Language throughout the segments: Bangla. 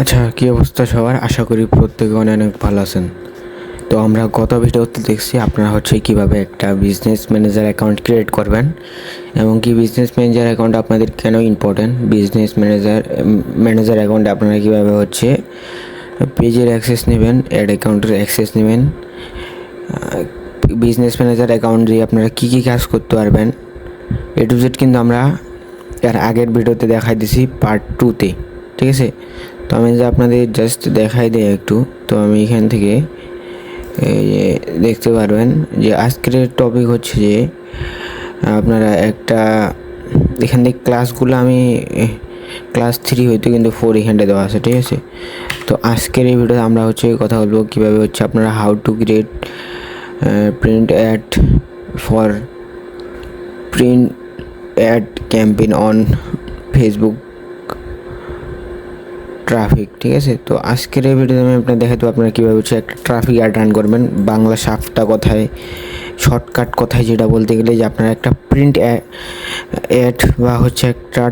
আচ্ছা, কী অবস্থা সবার? আশা করি প্রত্যেকে অনেক অনেক ভালো আছেন। তো আমরা গত ভিডিওতে দেখছি আপনারা কীভাবে একটা বিজনেস ম্যানেজার অ্যাকাউন্ট ক্রিয়েট করবেন এবং কি বিজনেস ম্যানেজার অ্যাকাউন্ট আপনাদের কেন ইম্পর্টেন্ট। বিজনেস ম্যানেজার অ্যাকাউন্টে আপনারা কীভাবে পেজের অ্যাক্সেস নেবেন, অ্যাড অ্যাকাউন্টের অ্যাক্সেস নেবেন, বিজনেস ম্যানেজার অ্যাকাউন্ট দিয়ে আপনারা কী কী কাজ করতে পারবেন, এ টু জেড কিন্তু আমরা এর আগের ভিডিওতে দেখাই দিছি পার্ট 2-তে। ঠিক আছে, তো আমি আপনাদের জাস্ট দেখাই দিই একটু। তো আমি এখান থেকে দেখতে পারবেন যে আজকের টপিক হচ্ছে যে আপনারা একটা এখান থেকে ক্লাসগুলো আমি ক্লাস 3 হইতে কিন্তু 4 এখানটা দেওয়া আছে। ঠিক আছে, তো আজকের এই ভিডিওতে আমরা কথা বলবো কীভাবে আপনারা how to create print ad for print ad campaign on Facebook traffic. ঠিক আছে, তো আজকের এই ভিডিওতে আমি আপনার দেখাতে আপনারা কীভাবে একটা ট্রাফিক অ্যাড রান করবেন। বাংলা সাফটা কথায়, শর্টকাট কথায় যেটা বলতে গেলে যে আপনারা একটা প্রিন্ট অ্যাড বা একটা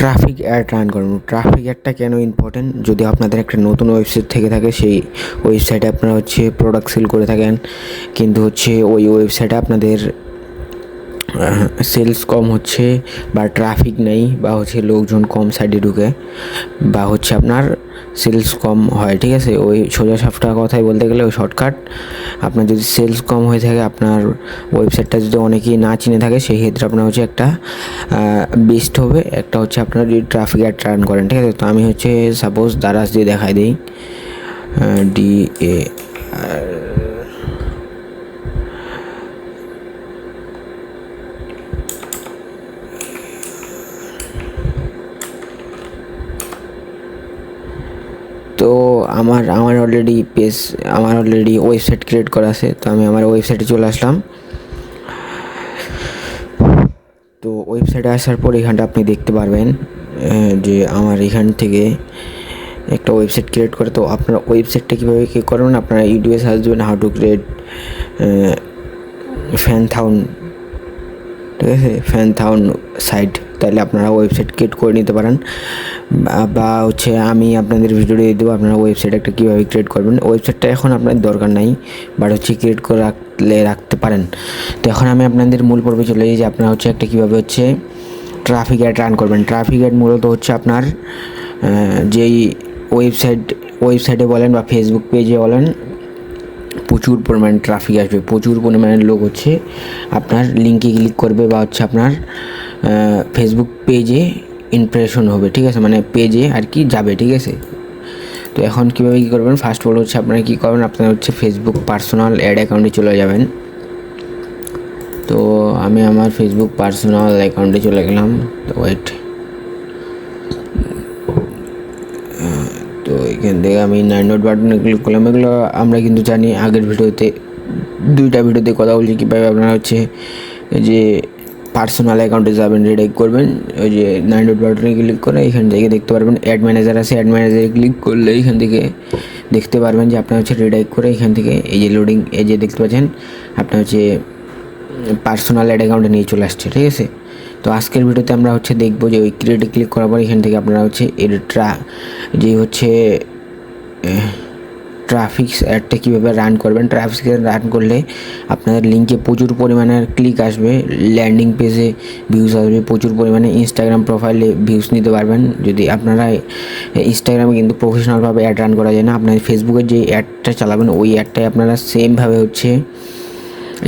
ট্রাফিক অ্যাড রান করবেন। ট্রাফিক অ্যাডটা কেন ইম্পর্টেন্ট? যদি আপনাদের একটা নতুন ওয়েবসাইট থেকে থাকে, সেই ওয়েবসাইটে আপনারা প্রোডাক্ট সেল করে থাকেন, কিন্তু ওই ওয়েবসাইটে আপনাদের সেলস কম হচ্ছে বা ট্রাফিক নেই বা লোকজন কম সাইডে ঢুকে বা আপনার সেলস কম হয়। ঠিক আছে, ওই সোজা সাপটা কথাই বলতে গেলে ওই শর্টকাট, আপনার যদি সেলস কম হয়ে থাকে, আপনার ওয়েবসাইটটা যদি অনেকেই না চিনে থাকে, সেই ক্ষেত্রে আপনার একটা বেস্ট হবে একটা আপনার যদি ট্রাফিক অ্যাড রান করেন। ঠিক আছে, তো আমি সাপোজ দারাজ দিয়ে দেখাই দিই, DA তো আমার অলরেডি ওয়েবসাইট ক্রিয়েট করা আছে। তো আমি আমার ওয়েবসাইটে চলে আসলাম। তো ওয়েবসাইটে আসার পর এখানটা আপনি দেখতে পারবেন যে আমার এখান থেকে একটা ওয়েবসাইট ক্রিয়েট করে। তো আপনার ওয়েবসাইটটা কীভাবে কী করবেন, আপনারা ইউটিউবে সার্চ দেবেন হাউ টু ক্রিয়েট ফ্যানথাউন। ঠিক আছে, ফ্যানথাউন সাইট, তাহলে আপনারা ওয়েবসাইট ক্রিয়েট করে নিতে পারেন। বা আমি আপনাদের ভিডিও দিয়ে দেবো আপনারা ওয়েবসাইট একটা কীভাবে ক্রিয়েট করবেন। ওয়েবসাইটটা এখন আপনার দরকার নাই, বাট ক্রিয়েট করে রাখতে পারেন। তো এখন আমি আপনাদের মূল পর্বে চলে যাই যে আপনারা একটা কীভাবে ট্রাফিক অ্যাড রান করবেন। ট্রাফিক অ্যাড মূলত আপনার যেই ওয়েবসাইটে বলেন বা ফেসবুক পেজে বলেন, প্রচুর পরিমাণে ট্রাফিক আসবে, প্রচুর পরিমাণের লোক আপনার লিঙ্কে ক্লিক করবে বা আপনার ফেসবুক পেজে ইমপ্রেশন হবে। ঠিক আছে, মানে পেজে আর কি যাবে। ঠিক আছে, তো এখন কীভাবে কী করবেন, ফার্স্ট অফ অল আপনারা কী করবেন, আপনারা ফেসবুক পার্সোনাল অ্যাড অ্যাকাউন্টে চলে যাবেন। তো আমি আমার ফেসবুক পার্সোনাল অ্যাকাউন্টে চলে গেলাম। তো ওয়েট, তো এখান থেকে আমি 9 ডট বাটনে ক্লিক করলাম। এগুলো আমরা কিন্তু জানি, আগের ভিডিওতে 2টা ভিডিওতে কথা বলছি কীভাবে আপনারা যে পার্সোনাল অ্যাকাউন্টে যাবেন, রিডাইরেক্ট করবেন। ওই যে 9 ডট বাটনে ক্লিক করে এখান থেকে দেখতে পারবেন অ্যাড ম্যানেজার আছে। অ্যাড ম্যানেজারে ক্লিক করলে এখান থেকে দেখতে পারবেন যে আপনার রিডাইরেক্ট করে এখান থেকে এই যে লোডিং, এই যে দেখতে পাচ্ছেন আপনার পার্সোনাল অ্যাড অ্যাকাউন্টে নিয়ে চলে আসছে। ঠিক আছে, তো আজকের ভিডিওতে আমরা দেখবো যে ওই ক্রিয়েটে ক্লিক করার পর এখান থেকে আপনারা ট্রাফিক অ্যাডটা কীভাবে রান করবেন। ট্রাফিক রান করলে আপনাদের লিঙ্কে প্রচুর পরিমাণে ক্লিক আসবে, ল্যান্ডিং পেজে ভিউজ আসবে প্রচুর পরিমাণে, ইনস্টাগ্রাম প্রোফাইলে ভিউজ নিতে পারবেন। যদি আপনারা ইনস্টাগ্রামে কিন্তু প্রফেশনালভাবে অ্যাড রান করা যায় না, আপনার ফেসবুকের যে অ্যাডটা চালাবেন ওই অ্যাডটাই আপনারা সেমভাবে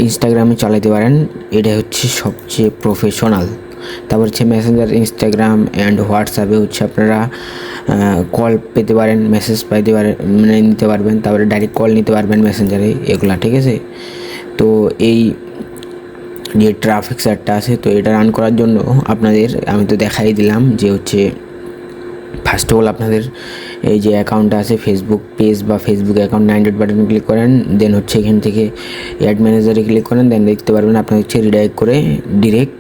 ইনস্টাগ্রামে চালাতে পারেন। এটা সবচেয়ে প্রফেশনাল। তারপর মেসেঞ্জার, ইনস্টাগ্রাম অ্যান্ড হোয়াটসঅ্যাপে আপনারা কল পেতে পারেন, মেসেজ পাইতে পারেন, মানে নিতে পারবেন। তারপরে ডাইরেক্ট কল নিতে পারবেন মেসেঞ্জারে, এগুলা। ঠিক আছে, তো এই যে ট্রাফিক অ্যাডটা আছে, তো এটা রান করার জন্য আপনাদের আমি তো দেখাই দিলাম যে ফার্স্ট অফ অল আপনাদের এই যে অ্যাকাউন্টটা আছে ফেসবুক পেজ বা ফেসবুক অ্যাকাউন্ট, 9 ডট বাটনে ক্লিক করেন, দেন এখান থেকে অ্যাড ম্যানেজারে ক্লিক করেন, দেন দেখতে পারবেন আপনার রিডাইরেক্ট করে ডিরেক্ট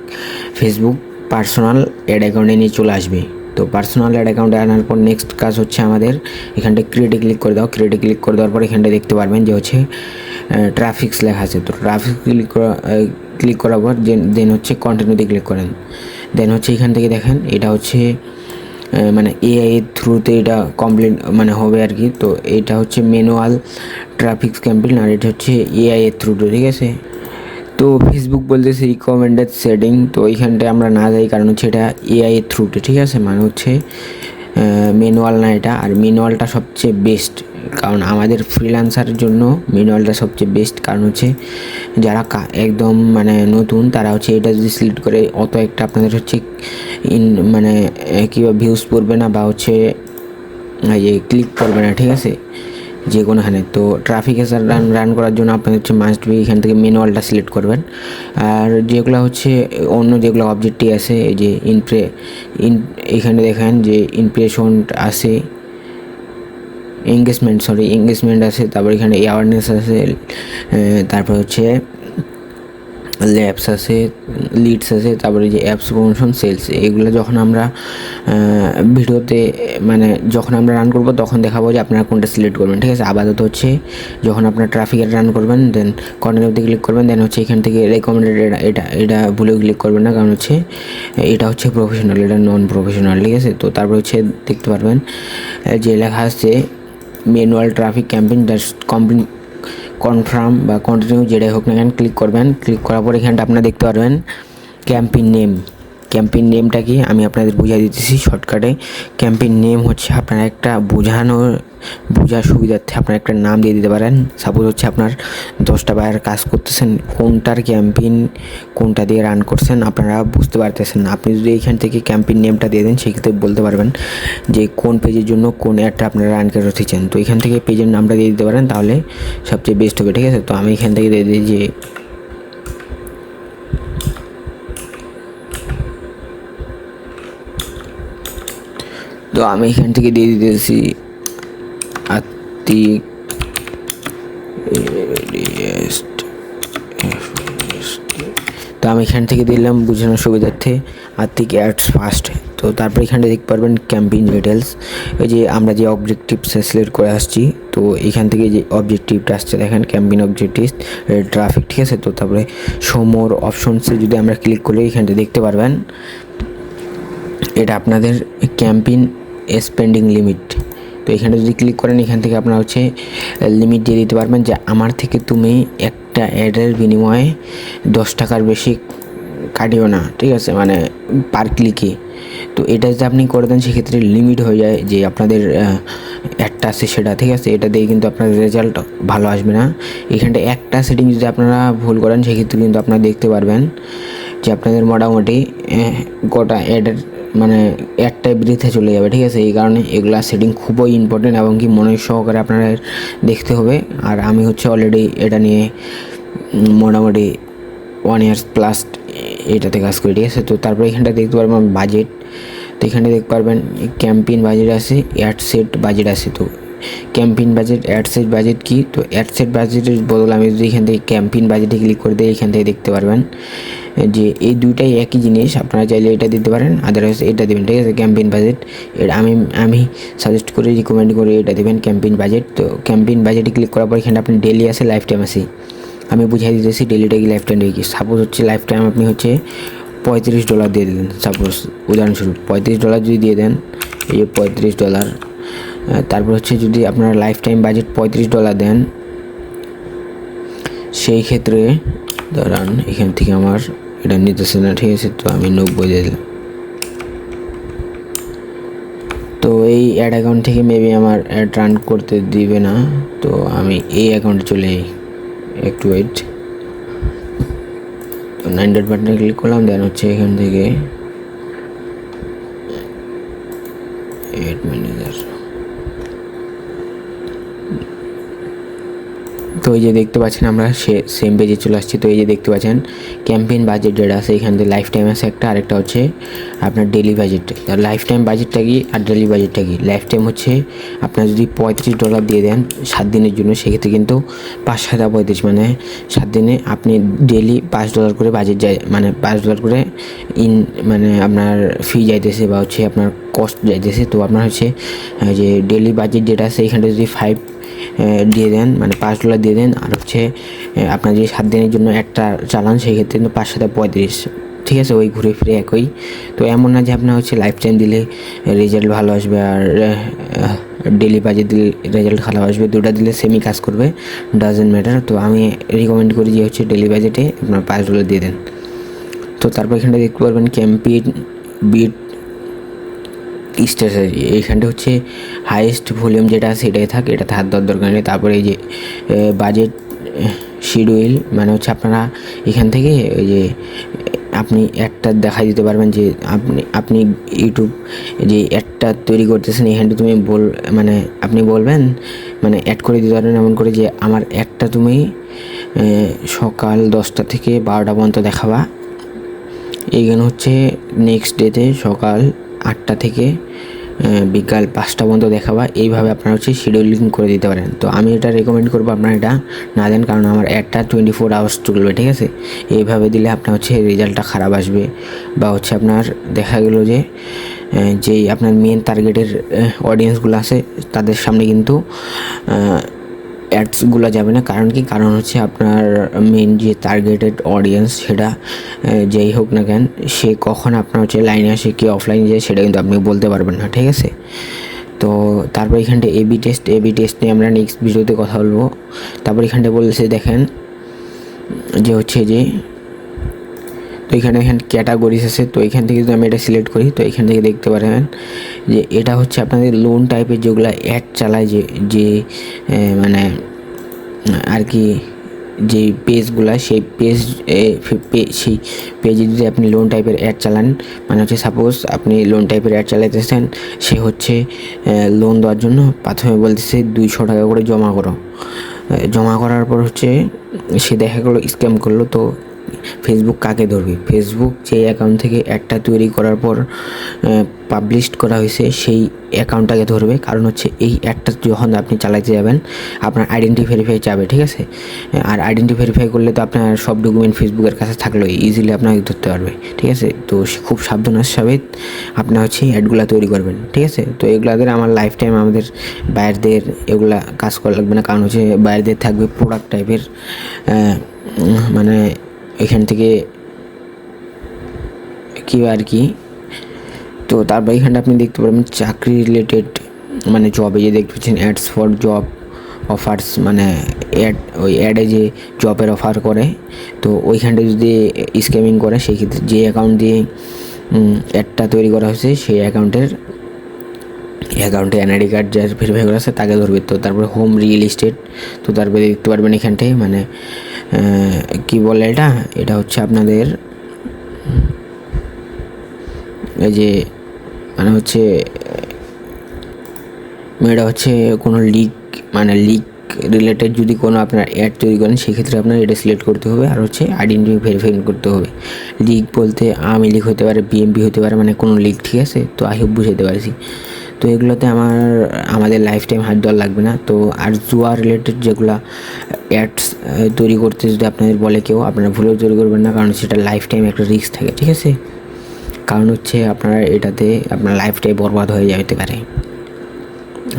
ফেসবুক পার্সোনাল অ্যাড অ্যাকাউন্টে নিয়ে চলে আসবে। তো পার্সোনাল অ্যাড অ্যাকাউন্টে আনার পর নেক্সট কাজ আমাদের এখানটা ক্রিয়েটে ক্লিক করে দাও। ক্রিয়েটে ক্লিক করে দেওয়ার পর এখানটা দেখতে পারবেন যে ট্রাফিক্স লেখা আছে। তো ট্রাফিক ক্লিক করার পর দেন কন্টিনিউতে ক্লিক করেন। দেন এখান থেকে দেখেন এটা মানে এআই এর থ্রুতে এটা কমপ্লিট মানে হবে আর কি। তো এটা হচ্ছে ম্যানুয়াল ট্রাফিক ক্যাম্পেইন আর এটা হচ্ছে এআই এর থ্রুতে, ঠিক আছে। তো ফেসবুক বলতেছে রিকমেন্ডেড সেটিং, তো এইখানটায় আমরা না যাই কারণ হচ্ছে এটা এআই এর থ্রুতে, ঠিক আছে। মানে হচ্ছে ম্যানুয়াল না এটা, আর ম্যানুয়ালটা সবচেয়ে বেস্ট, কারণ আমাদের ফ্রিল্যান্সারের জন্য ম্যানুয়ালটা সবচেয়ে বেস্ট। কারণ হচ্ছে যারা একদম মানে নতুন তারা হচ্ছে এটা যদি সিলেক্ট করে অত একটা আপনাদের হচ্ছে মানে কীভাবে ভিউজ পড়বে না বা হচ্ছে ক্লিক করবে না, ঠিক আছে, যে কোনোখানে। তো ট্রাফিক এসার রান করার জন্য আপনাদের হচ্ছে মাস্ট বি এখান থেকে ম্যানুয়ালটা সিলেক্ট করবেন। আর যেগুলো হচ্ছে অন্য যেগুলো অবজেক্টিভ আছে, এই যে এখানে দেখেন যে ইমপ্রেশন আছে, এঙ্গেজমেন্ট আছে, তারপর এখানে অ্যাওয়ারনেস আছে, তারপর হচ্ছে ল্যাবস আছে, লিডস আছে, তারপরে যে অ্যাপস প্রমোশন সেলস, এগুলো যখন আমরা ভিডিওতে মানে যখন আমরা রান করব তখন দেখাবো যে আপনারা কোনটা সিলেক্ট করবেন, ঠিক আছে। আপাতত হচ্ছে যখন আপনার ট্রাফিকের রান করবেন দেন কন্টিনিউতে ক্লিক করবেন, দেন হচ্ছে এখান থেকে রেকমেন্ডেড এটা ভুলেও ক্লিক করবেন না, কারণ হচ্ছে এটা হচ্ছে প্রফেশনাল, এটা নন প্রফেশনাল, ঠিক আছে। তো তারপর হচ্ছে দেখতে পারবেন যে লেখা আছে manual traffic campaign just confirm বা কন্টিনিউ যেটাই হোক না কেন ক্লিক করবেন। ক্লিক করার পর এখানটা আপনারা দেখতে পারবেন ক্যাম্পেইন নেমটা কি আমি আপনাদের বুঝিয়ে দিতেছি শর্টকাটে। ক্যাম্পেইন নেম হচ্ছে আপনার একটা বোঝার সুবিধার্থে আপনার একটা নাম দিয়ে দিতে পারেন। সাপোজ হচ্ছে আপনার 10টা বায়ার কাজ করতেছেন, কোনটার ক্যাম্পেইন কোনটা দিয়ে রান করছেন আপনারা বুঝতে পারতেছেন না। আপনি যদি এইখান থেকে ক্যাম্পেইন নেমটা দিয়ে দেন সেক্ষেত্রে বলতে পারবেন যে কোন পেজের জন্য কোন অ্যাডটা আপনারা রান করতে চান। তো এখান থেকে পেজের নামটা দিয়ে দিতে পারেন, তাহলে সবচেয়ে বেস্ট হবে, ঠিক আছে। তো আমি এখান থেকে দিয়ে দিই যে আমি এখান থেকে দিয়ে দিতেছি আত্মিক তো আমি এখান থেকে দিলাম বোঝানোর সুবিধার্থে আত্মিক অ্যাডস ফার্স্ট। তো তারপর এখানটা দেখতে পারবেন ক্যাম্পেইন ডিটেলস, এই যে আমরা যে অবজেক্টিভস সিলেক্ট করে আসছি, তো এখান থেকে যে অবজেক্টিভটা আসছে দেখেন ক্যাম্পেইন অবজেক্টিভস ট্রাফিক, ঠিক আছে। তো তারপরে সমোর অপশনসে যদি আমরা ক্লিক করি এখানটা দেখতে পারবেন এটা আপনাদের ক্যাম্পেইন স্পেন্ডিং লিমিট। তো এখানে যদি ক্লিক করেন এখান থেকে আপনারা হচ্ছে লিমিট দিয়ে দিতে পারবেন যে আমার থেকে তুমি একটা অ্যাডের বিনিময়ে 10 টাকার বেশি কাটিও না, ঠিক আছে, মানে পার ক্লিকে। তো এটা যদি আপনি করে দেন সেক্ষেত্রে লিমিট হয়ে যায় যে আপনাদের একটা আছে সেটা, ঠিক আছে। এটা দিয়ে কিন্তু আপনার রেজাল্ট ভালো আসবে না। এখানটা একটা সেটিং যদি আপনারা ভুল করেন সেক্ষেত্রে কিন্তু আপনারা দেখতে পারবেন যে আপনাদের মোটামুটি গোটা অ্যাডের মানে একটাই বৃথা চলে যাবে, ঠিক আছে। এই কারণে এগুলা সেটিং খুবই ইম্পর্টেন্ট এবং কি মনে সহকারে আপনারা দেখতে হবে। আর আমি হচ্ছে অলরেডি এটা নিয়ে মোটামুটি 1 ইয়ার্স প্লাস এটাতে কাজ করি, ঠিক আছে। তো তারপরে এখানটা দেখতে পারবেন বাজেট, তো এখানে দেখতে পারবেন ক্যাম্পেইন বাজেট আছে, অ্যাড সেট বাজেট আছে। তো campaign budget ad set budget কি, তো অ্যাড সেট বাজেটের বদলে আমি যদি এখান থেকে ক্যাম্পেইন বাজেটে ক্লিক করে দিই এখান থেকে দেখতে পারবেন যে এই দুইটাই একই জিনিস, আপনারা চাইলে এটা দিতে পারেন, আদারওয়াইজ এটা দেবেন, ঠিক আছে। ক্যাম্পেইন বাজেট এটা আমি সাজেস্ট করে রিকমেন্ড করে এটা দেবেন ক্যাম্পেইন বাজেট। তো ক্যাম্পেইন বাজেটে ক্লিক করার পর এখানে আপনি ডেলি আছে লাইফ টাইম আছে, আমি বুঝিয়ে দিতেছি ডেলিটা কি লাইফ টাইম কি। সাপোজ হচ্ছে লাইফ টাইম আপনি হচ্ছে $35 দিয়ে দেন, সাপোজ উদাহরণস্বরূপ $35 যদি দিয়ে দেন, এই যে $35, তারপর হচ্ছে যদি আপনারা লাইফ টাইম বাজেট $35 দেন সেই ক্ষেত্রে ধরান এখান থেকে আমার এটা নিতেছে না, ঠিক আছে। তো আমি 90 দিয়ে দিলাম। তো এই অ্যাড অ্যাকাউন্ট থেকে মেবি আমার অ্যাড রান করতে দিবে না, তো আমি এই অ্যাকাউন্টে চলে যাই, একটু ওয়েট। তো 9 বাটনে ক্লিক করলাম, দেন হচ্ছে এখান থেকে অ্যাড ম্যানেজার। তো এই যে দেখতে পাচ্ছেন আমরা সেম পেজে চলে আসছি। তো এই যে দেখতে পাচ্ছেন ক্যাম্পেইন বাজেট যেটা আছে এখান থেকে লাইফ টাইম আছে একটা, আরেকটা হচ্ছে আপনার ডেলি বাজেট। লাইফ টাইম বাজেটটা কি আর ডেলি বাজেটটা কি, লাইফ টাইম হচ্ছে আপনার যদি $35 দিয়ে দেন 7 দিনের জন্য সেক্ষেত্রে কিন্তু 5 7 35 মানে 7 দিনে আপনি ডেলি $5 করে বাজেট যায়, মানে $5 করে মানে আপনার ফি যাইতেছে বা হচ্ছে আপনার কস্ট যাইতেছে। তো আপনার হচ্ছে যে ডেলি বাজেট যেটা আছে এখানটা যদি 5 দিয়ে দেন মানে $5 দিয়ে দেন, আর হচ্ছে আপনার যে 7 দিনের জন্য একটা চালান সেই ক্ষেত্রে কিন্তু 5 7 35 ঠিক আছে, ওই ঘুরে ফিরে একই। তো এমন না যে আপনার হচ্ছে লাইফ টাইম দিলে রেজাল্ট ভালো আসবে আর ডেলি বাজেট দিলে রেজাল্ট খারাপ আসবে, দুটো দিলে সেমই কাজ করবে, ডাজেন্ট ম্যাটার। তো আমি রিকমেন্ড করি যে হচ্ছে ডেলি বাজেটে আপনার $5 দিয়ে দেন। তো তারপর এখানটা দেখতে পারবেন ক্যাম্পেইন বিট স্ট্র্যাটেজি, এইখানটা হচ্ছে হাইয়েস্ট ভলিউম যেটা আছে এটাই থাকে, এটাতে হাত দেওয়ার দরকার নেই। তারপরে এই যে বাজেট শিডিউল, মানে হচ্ছে আপনারা এখান থেকে ওই যে আপনি অ্যাডটা দেখা দিতে পারবেন যে আপনি ইউটিউব যে অ্যাডটা তৈরি করতেছেন এখানটা তুমি মানে আপনি বলবেন, মানে অ্যাড করে দিতে পারবেন এমন করে যে আমার অ্যাডটা তুমি সকাল 10টা থেকে 12টা পর্যন্ত দেখাবা, এইখানে হচ্ছে নেক্সট ডেতে সকাল 8টা থেকে বিকাল 5টা পর্যন্ত দেখাবা। এইভাবে আপনারা হচ্ছে শিডিউলিং করে দিতে পারেন। তো আমি এটা রেকমেন্ড করবো আপনারা এটা না দেন, কারণ আমার অ্যাডটা 24 আওয়ার্স চলবে, ঠিক আছে। এইভাবে দিলে আপনার হচ্ছে রেজাল্টটা খারাপ আসবে, বা হচ্ছে আপনার দেখা গেলো যে যেই আপনার মেন টার্গেটের অডিয়েন্সগুলো আছে তাদের সামনে কিন্তু অ্যাডসগুলো যাবে না। কারণ কি, কারণ হচ্ছে আপনার মেন যে টার্গেটেড অডিয়েন্স সেটা যেই হোক না কেন, সে কখন আপনার হচ্ছে লাইনে আসে কি অফলাইনে যায় সেটা কিন্তু আপনি বলতে পারবেন না, ঠিক আছে। তো তারপর এখানটা এবি টেস্ট নিয়ে আমরা নেক্সট ভিডিওতে কথা বলবো। তারপর এখানটা বলছে দেখেন যে হচ্ছে যে, তো এখানে ক্যাটাগরিজ আছে, তো এখান থেকে যদি আমি এটা সিলেক্ট করি তো এখান থেকে দেখতে পারেন যে এটা হচ্ছে আপনাদের লোন টাইপের যেগুলো অ্যাড চালায়, যে মানে আর কি যে পেজগুলো, সেই সেই পেজে যদি আপনি লোন টাইপের অ্যাড চালান, মানে হচ্ছে সাপোজ আপনি লোন টাইপের অ্যাড চালাইতেছেন, সে হচ্ছে লোন দেওয়ার জন্য প্রথমে বলতেছে 200 টাকা করে জমা করো, জমা করার পর হচ্ছে সে দেখা গেলো স্ক্যাম করলো। তো ফেসবুক কাকে ধরবে? ফেসবুক যে অ্যাকাউন্ট থেকে অ্যাডটা তৈরি করার পর পাবলিশ করা হয়েছে সেই অ্যাকাউন্টটাকে ধরবে, কারণ হচ্ছে এই অ্যাডটা যখন আপনি চালাতে যাবেন আপনার আইডেন্টি ভেরিফাই যাবে, ঠিক আছে। আর আইডেন্টি ভেরিফাই করলে তো আপনার সব ডকুমেন্ট ফেসবুকের কাছে থাকলেও ইজিলি আপনাকে ধরতে পারবে, ঠিক আছে। তো খুব সাবধানের সাথে আপনার হচ্ছে অ্যাডগুলো তৈরি করবেন, ঠিক আছে। তো এগুলাদের আমার লাইফ টাইম আমাদের বাইরেদের এগুলা কাজ করা লাগবে না, কারণ হচ্ছে বাইরেদের থাকবে প্রোডাক্ট টাইপের, মানে এখান থেকে কী আর কি। তো তারপর এখানটা আপনি দেখতে পারবেন চাকরি রিলেটেড, মানে জবে যে দেখতে পাচ্ছেন অ্যাডস ফর জব অফার্স, মানে ওই অ্যাডে যে জবের অফার করে, তো ওইখানটা যদি স্ক্যামিং করে সেই ক্ষেত্রে যে অ্যাকাউন্ট দিয়ে অ্যাডটা তৈরি করা হয়েছে সেই অ্যাকাউন্টে এনআইডি কার্ড যার ভেরিফাই করা আছে তাকে ধরবে। তো তারপরে হোম রিয়েল এস্টেট, তো তারপরে দেখতে পারবেন এখানটায় মানে কি বলে এটা হচ্ছে আপনাদের এই যে মানে হচ্ছে এটা হচ্ছে কোনো লিক, মানে লিক রিলেটেড যদি কোনো আপনার অ্যাড তৈরি করেন সেক্ষেত্রে আপনার এটা সিলেক্ট করতে হবে, আর হচ্ছে আইডেন্টি ভেরিফাই করতে হবে। লিক বলতে আওয়ামী লীগ হতে পারে, বিএমপি হতে পারে, মানে কোনো লিক, ঠিক আছে। তো আই হোপ বুঝাতে পারছি। তো এগুলোতে আমাদের লাইফ টাইম হাত দেওয়া লাগবে না। তো আর জুয়া রিলেটেড যেগুলো অ্যাডস তৈরি করতে যদি আপনাদের বলে কেউ, আপনারা ভুলেও তৈরি করবেন না, কারণ সেটা লাইফ টাইম একটা রিস্ক থাকে, ঠিক আছে। কারণ হচ্ছে আপনারা এটাতে আপনার লাইফটাই বরবাদ হয়ে যেতে পারে।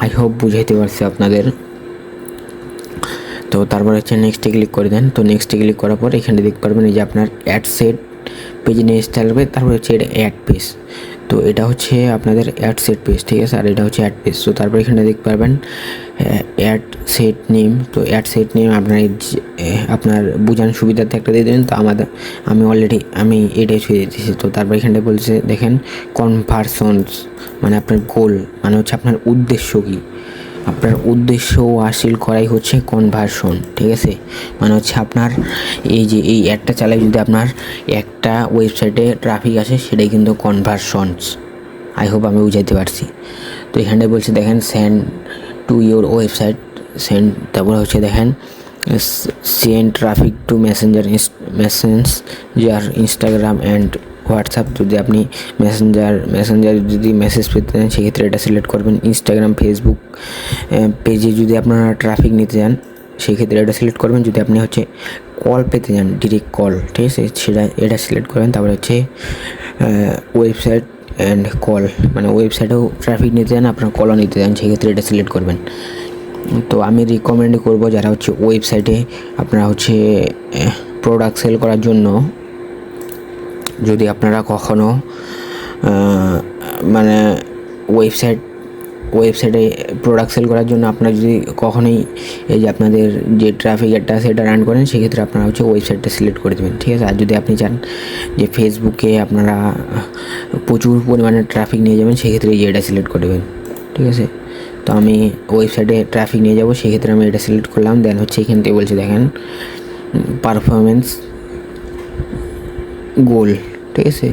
আই হোপ বুঝাইতে পারছি আপনাদের। তো তারপর হচ্ছে নেক্সটে ক্লিক করে দেন। তো নেক্সটে ক্লিক করার পর এখানে দেখতে পারবেন এই যে আপনার অ্যাড সেট পেজে নিয়ে আসতে হবে। তারপর হচ্ছে এটা অ্যাড পেজ, তো এটা হচ্ছে আপনাদের অ্যাড সেট পেজ, ঠিক আছে। আর এটা হচ্ছে অ্যাড পেজ। তো তারপর এখানে দেখতে পারবেন অ্যাড সেট নেম। তো অ্যাড সেট নেম আপনার বোঝানোর সুবিধাতে একটা দিয়ে দেবেন। তো আমি অলরেডি এটাই ছুঁয়ে দিতেছি। তো তারপর এখানটা বলছে দেখেন কনভার্সনস, মানে আপনার গোল, মানে হচ্ছে আপনার উদ্দেশ্য কী, আপনার উদ্দেশ্য হাসিল করাই হচ্ছে কনভার্সন, ঠিক আছে। মানে হচ্ছে আপনার এই যে এই অ্যাডটা চালাই যদি আপনার একটা ওয়েবসাইটে ট্রাফিক আসে সেটাই কিন্তু কনভার্সনস। আই হোপ আমি বুঝাইতে পারছি। তো এখানটায় বলছে দেখেন সেন্ড টু ইউর ওয়েবসাইট, তারপরে হচ্ছে দেখেন send traffic two Messenger Instagram and WhatsApp. যদি আপনি মেসেঞ্জার যদি মেসেজ পেতে চান সেক্ষেত্রে এটা সিলেক্ট করবেন। ইনস্টাগ্রাম ফেসবুক পেজে যদি আপনারা ট্রাফিক নিতে চান সেক্ষেত্রে এটা সিলেক্ট করবেন। যদি আপনি হচ্ছে কল পেতে চান ডিরেক্ট কল, ঠিক আছে, এটা সিলেক্ট করবেন। তারপরে হচ্ছে ওয়েবসাইট অ্যান্ড কল, মানে ওয়েবসাইটেও ট্রাফিক নিতে চান আপনার কলও নিতে চান সেক্ষেত্রে এটা সিলেক্ট করবেন। তো আমি রিকমেন্ড করব যারা হচ্ছে ওয়েবসাইটে আপনারা হচ্ছে প্রোডাক্ট সেল করার জন্য যদি আপনারা কখনও মানে ওয়েবসাইটে প্রোডাক্ট সেল করার জন্য আপনারা যদি কখনোই এই যে আপনাদের যে ট্রাফিক অ্যাডটা সেটা রান করেন, সেক্ষেত্রে আপনারা হচ্ছে ওয়েবসাইটটা সিলেক্ট করে দেবেন, ঠিক আছে। আর যদি আপনি চান যে ফেসবুকে আপনারা প্রচুর পরিমাণে ট্রাফিক নিয়ে যাবেন, সেক্ষেত্রে এই যে এটা সিলেক্ট করে দেবেন, ঠিক আছে। তো আমি ওয়েবসাইটে ট্রাফিক নিয়ে যাব, সেক্ষেত্রে আমি এটা সিলেক্ট করলাম। দেন হচ্ছে এখান থেকে বলছে দেখেন পারফরমেন্স গোল, ঠিক আছে।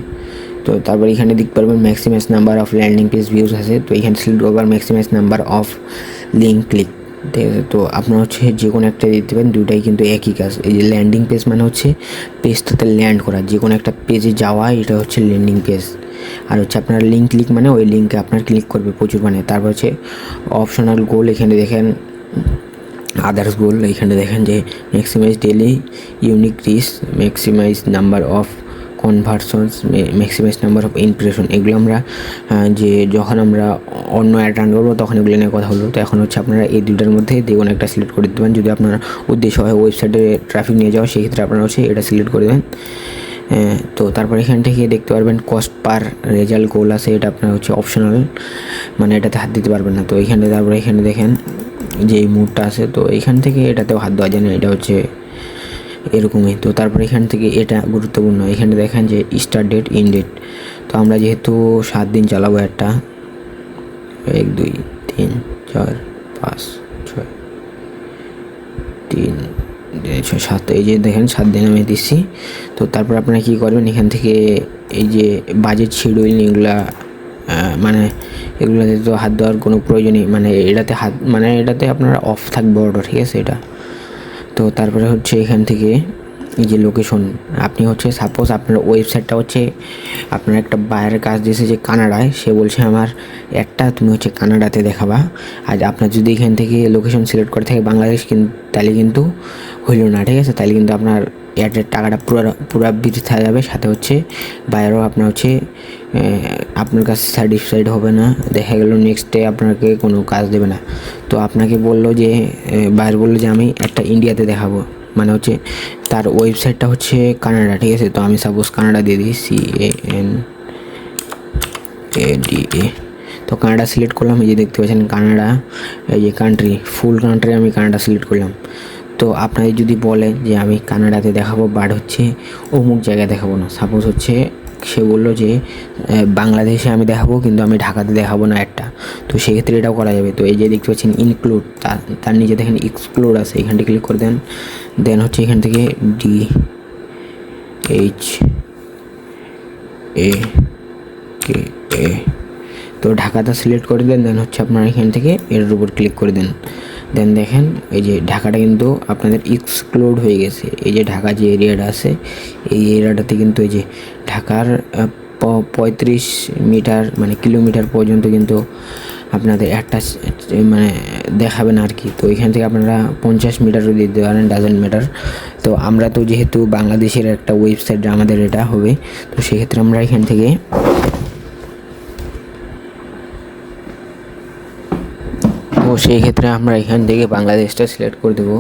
তো তারপর এখানে দেখতে পারবেন maximise number of landing page views আছে, তো এখানে সিলেক্ট করবার maximise number of link click, ঠিক আছে। তো আপনার হচ্ছে যে কোনো একটা দিতে পারেন, দুটাই কিন্তু একই কাজ। এই যে ল্যান্ডিং পেজ মানে হচ্ছে পেজটাতে ল্যান্ড করা, যে কোনো একটা পেজে যাওয়া, এটা হচ্ছে ল্যান্ডিং পেজ। আর হচ্ছে আপনার লিঙ্ক ক্লিক মানে ওই লিঙ্কে আপনার ক্লিক করবে প্রচুর মানে। তারপর হচ্ছে অপশনাল গোল, এখানে দেখেন আদার্স গোল, এখানে দেখেন যে maximise daily unique reach, maximise number of conversions, maximise number of impression. এগুলো আমরা যে যখন আমরা অন্য অ্যাড রান করবো তখন এগুলো নিয়ে কথা হলো। তো এখন হচ্ছে আপনারা এই দুইটার মধ্যে যে কোনো একটা সিলেক্ট করে দিতে পারেন। যদি আপনার উদ্দেশ্য হয় ওয়েবসাইটে ট্রাফিক নিয়ে যাওয়া, সেক্ষেত্রে আপনারা হচ্ছে এটা সিলেক্ট করে দেবেন। তো তারপর এখান থেকে দেখতে পারবেন কস্ট পার রেজাল্ট গোল আছে, এটা আপনার হচ্ছে অপশনাল, মানে এটাতে হাত দিতে পারবেন না। তো এখানে তারপরে এখানে দেখেন যে এই মুডটা আছে, তো এখান থেকে এটাতেও হাত দেওয়া যায় না, এটা হচ্ছে এরকমই। তো তারপর এখান থেকে এটা গুরুত্বপূর্ণ, এখানে দেখেন যে স্টার্ট ডেট ইন ডেট। তো আমরা যেহেতু 7 দিন চালাবো একটা, 1 2 3 4 5 6 3 6 7, এই যে দেখেন 7 দিন আমি দিচ্ছি। তো তারপর আপনারা কী করবেন, এখান থেকে এই যে বাজেট শিডিউল এগুলা মানে এগুলোতে তো হাত দেওয়ার কোনো প্রয়োজনই, মানে এটাতে আপনারা অফ থাকবে অর্ডার, ঠিক আছে এটা। তো তারপরে হচ্ছে এখান থেকে এই যে লোকেশন, আপনি হচ্ছে সাপোজ আপনার ওয়েবসাইটটা হচ্ছে আপনার একটা বাইরের কাজ দিয়েছে যে কানাডায়, সে বলছে আমার একটা তুমি হচ্ছে কানাডাতে দেখাবা। আর আপনার যদি এখান থেকে লোকেশন সিলেক্ট করে থাকে বাংলাদেশ, কিন্তু তাহলে কিন্তু হইল না, ঠিক আছে। তাহলে কিন্তু আপনার অ্যাডের টাকাটা পুরো বৃথা যাবে, সাথে হচ্ছে বাইরেও আপনার হচ্ছে আপনার কাছে স্যাটিসফাইড হবে না, দেখা গেল নেক্সট ডে আপনাকে কোনো কাজ দেবে না। তো আপনাকে বললো যে বাইরে বললো যে আমি একটা ইন্ডিয়াতে দেখাবো, মানে হচ্ছে তার ওয়েবসাইটটা হচ্ছে কানাডা, ঠিক আছে। তো আমি সাপোজ কানাডা দিয়ে দিই, CANADA। তো কানাডা সিলেক্ট করলাম, এই যে দেখতে পাচ্ছেন কানাডা, এই যে কান্ট্রি, ফুল কান্ট্রি আমি কানাডা সিলেক্ট করলাম। তো আপনাদের যদি বলে যে আমি কানাডাতে দেখাবো বাট হচ্ছে অমুক জায়গায় দেখাবো না, সাপোজ হচ্ছে সে বললো যে বাংলাদেশে আমি দেখাবো কিন্তু আমি ঢাকাতে দেখাবো না একটা, তো সেক্ষেত্রে এটাও করা যাবে। তো এই যে দেখতে পাচ্ছেন ইনক্লুড, তার নিচে দেখেন এক্সক্লুড আছে, এখানটা ক্লিক করে দেন হচ্ছে এখান থেকে DHAKA, তো ঢাকাটা সিলেক্ট করে দেন হচ্ছে আপনারা এখান থেকে এর উপর ক্লিক করে দেন দেখেন এই যে ঢাকাটা কিন্তু আপনাদের এক্সক্লুড হয়ে গেছে। এই যে ঢাকা যে এরিয়াটা আছে, এই এরিয়াটাতে কিন্তু এই যে ঢাকার 35 মিটার মানে কিলোমিটার পর্যন্ত কিন্তু আপনাদের একটা মানে দেখাবে না আর কি। তো এখান থেকে আপনারা 50 মিটারও দিতে পারেন, ডাজেন্ট ম্যাটার। তো আমরা তো যেহেতু বাংলাদেশের একটা ওয়েবসাইট আমাদের এটা হবে, তো সেক্ষেত্রে আমরা এখান থেকে সেই ক্ষেত্রে আমরা এখান থেকে বাংলাদেশটা সিলেক্ট করে দেবো।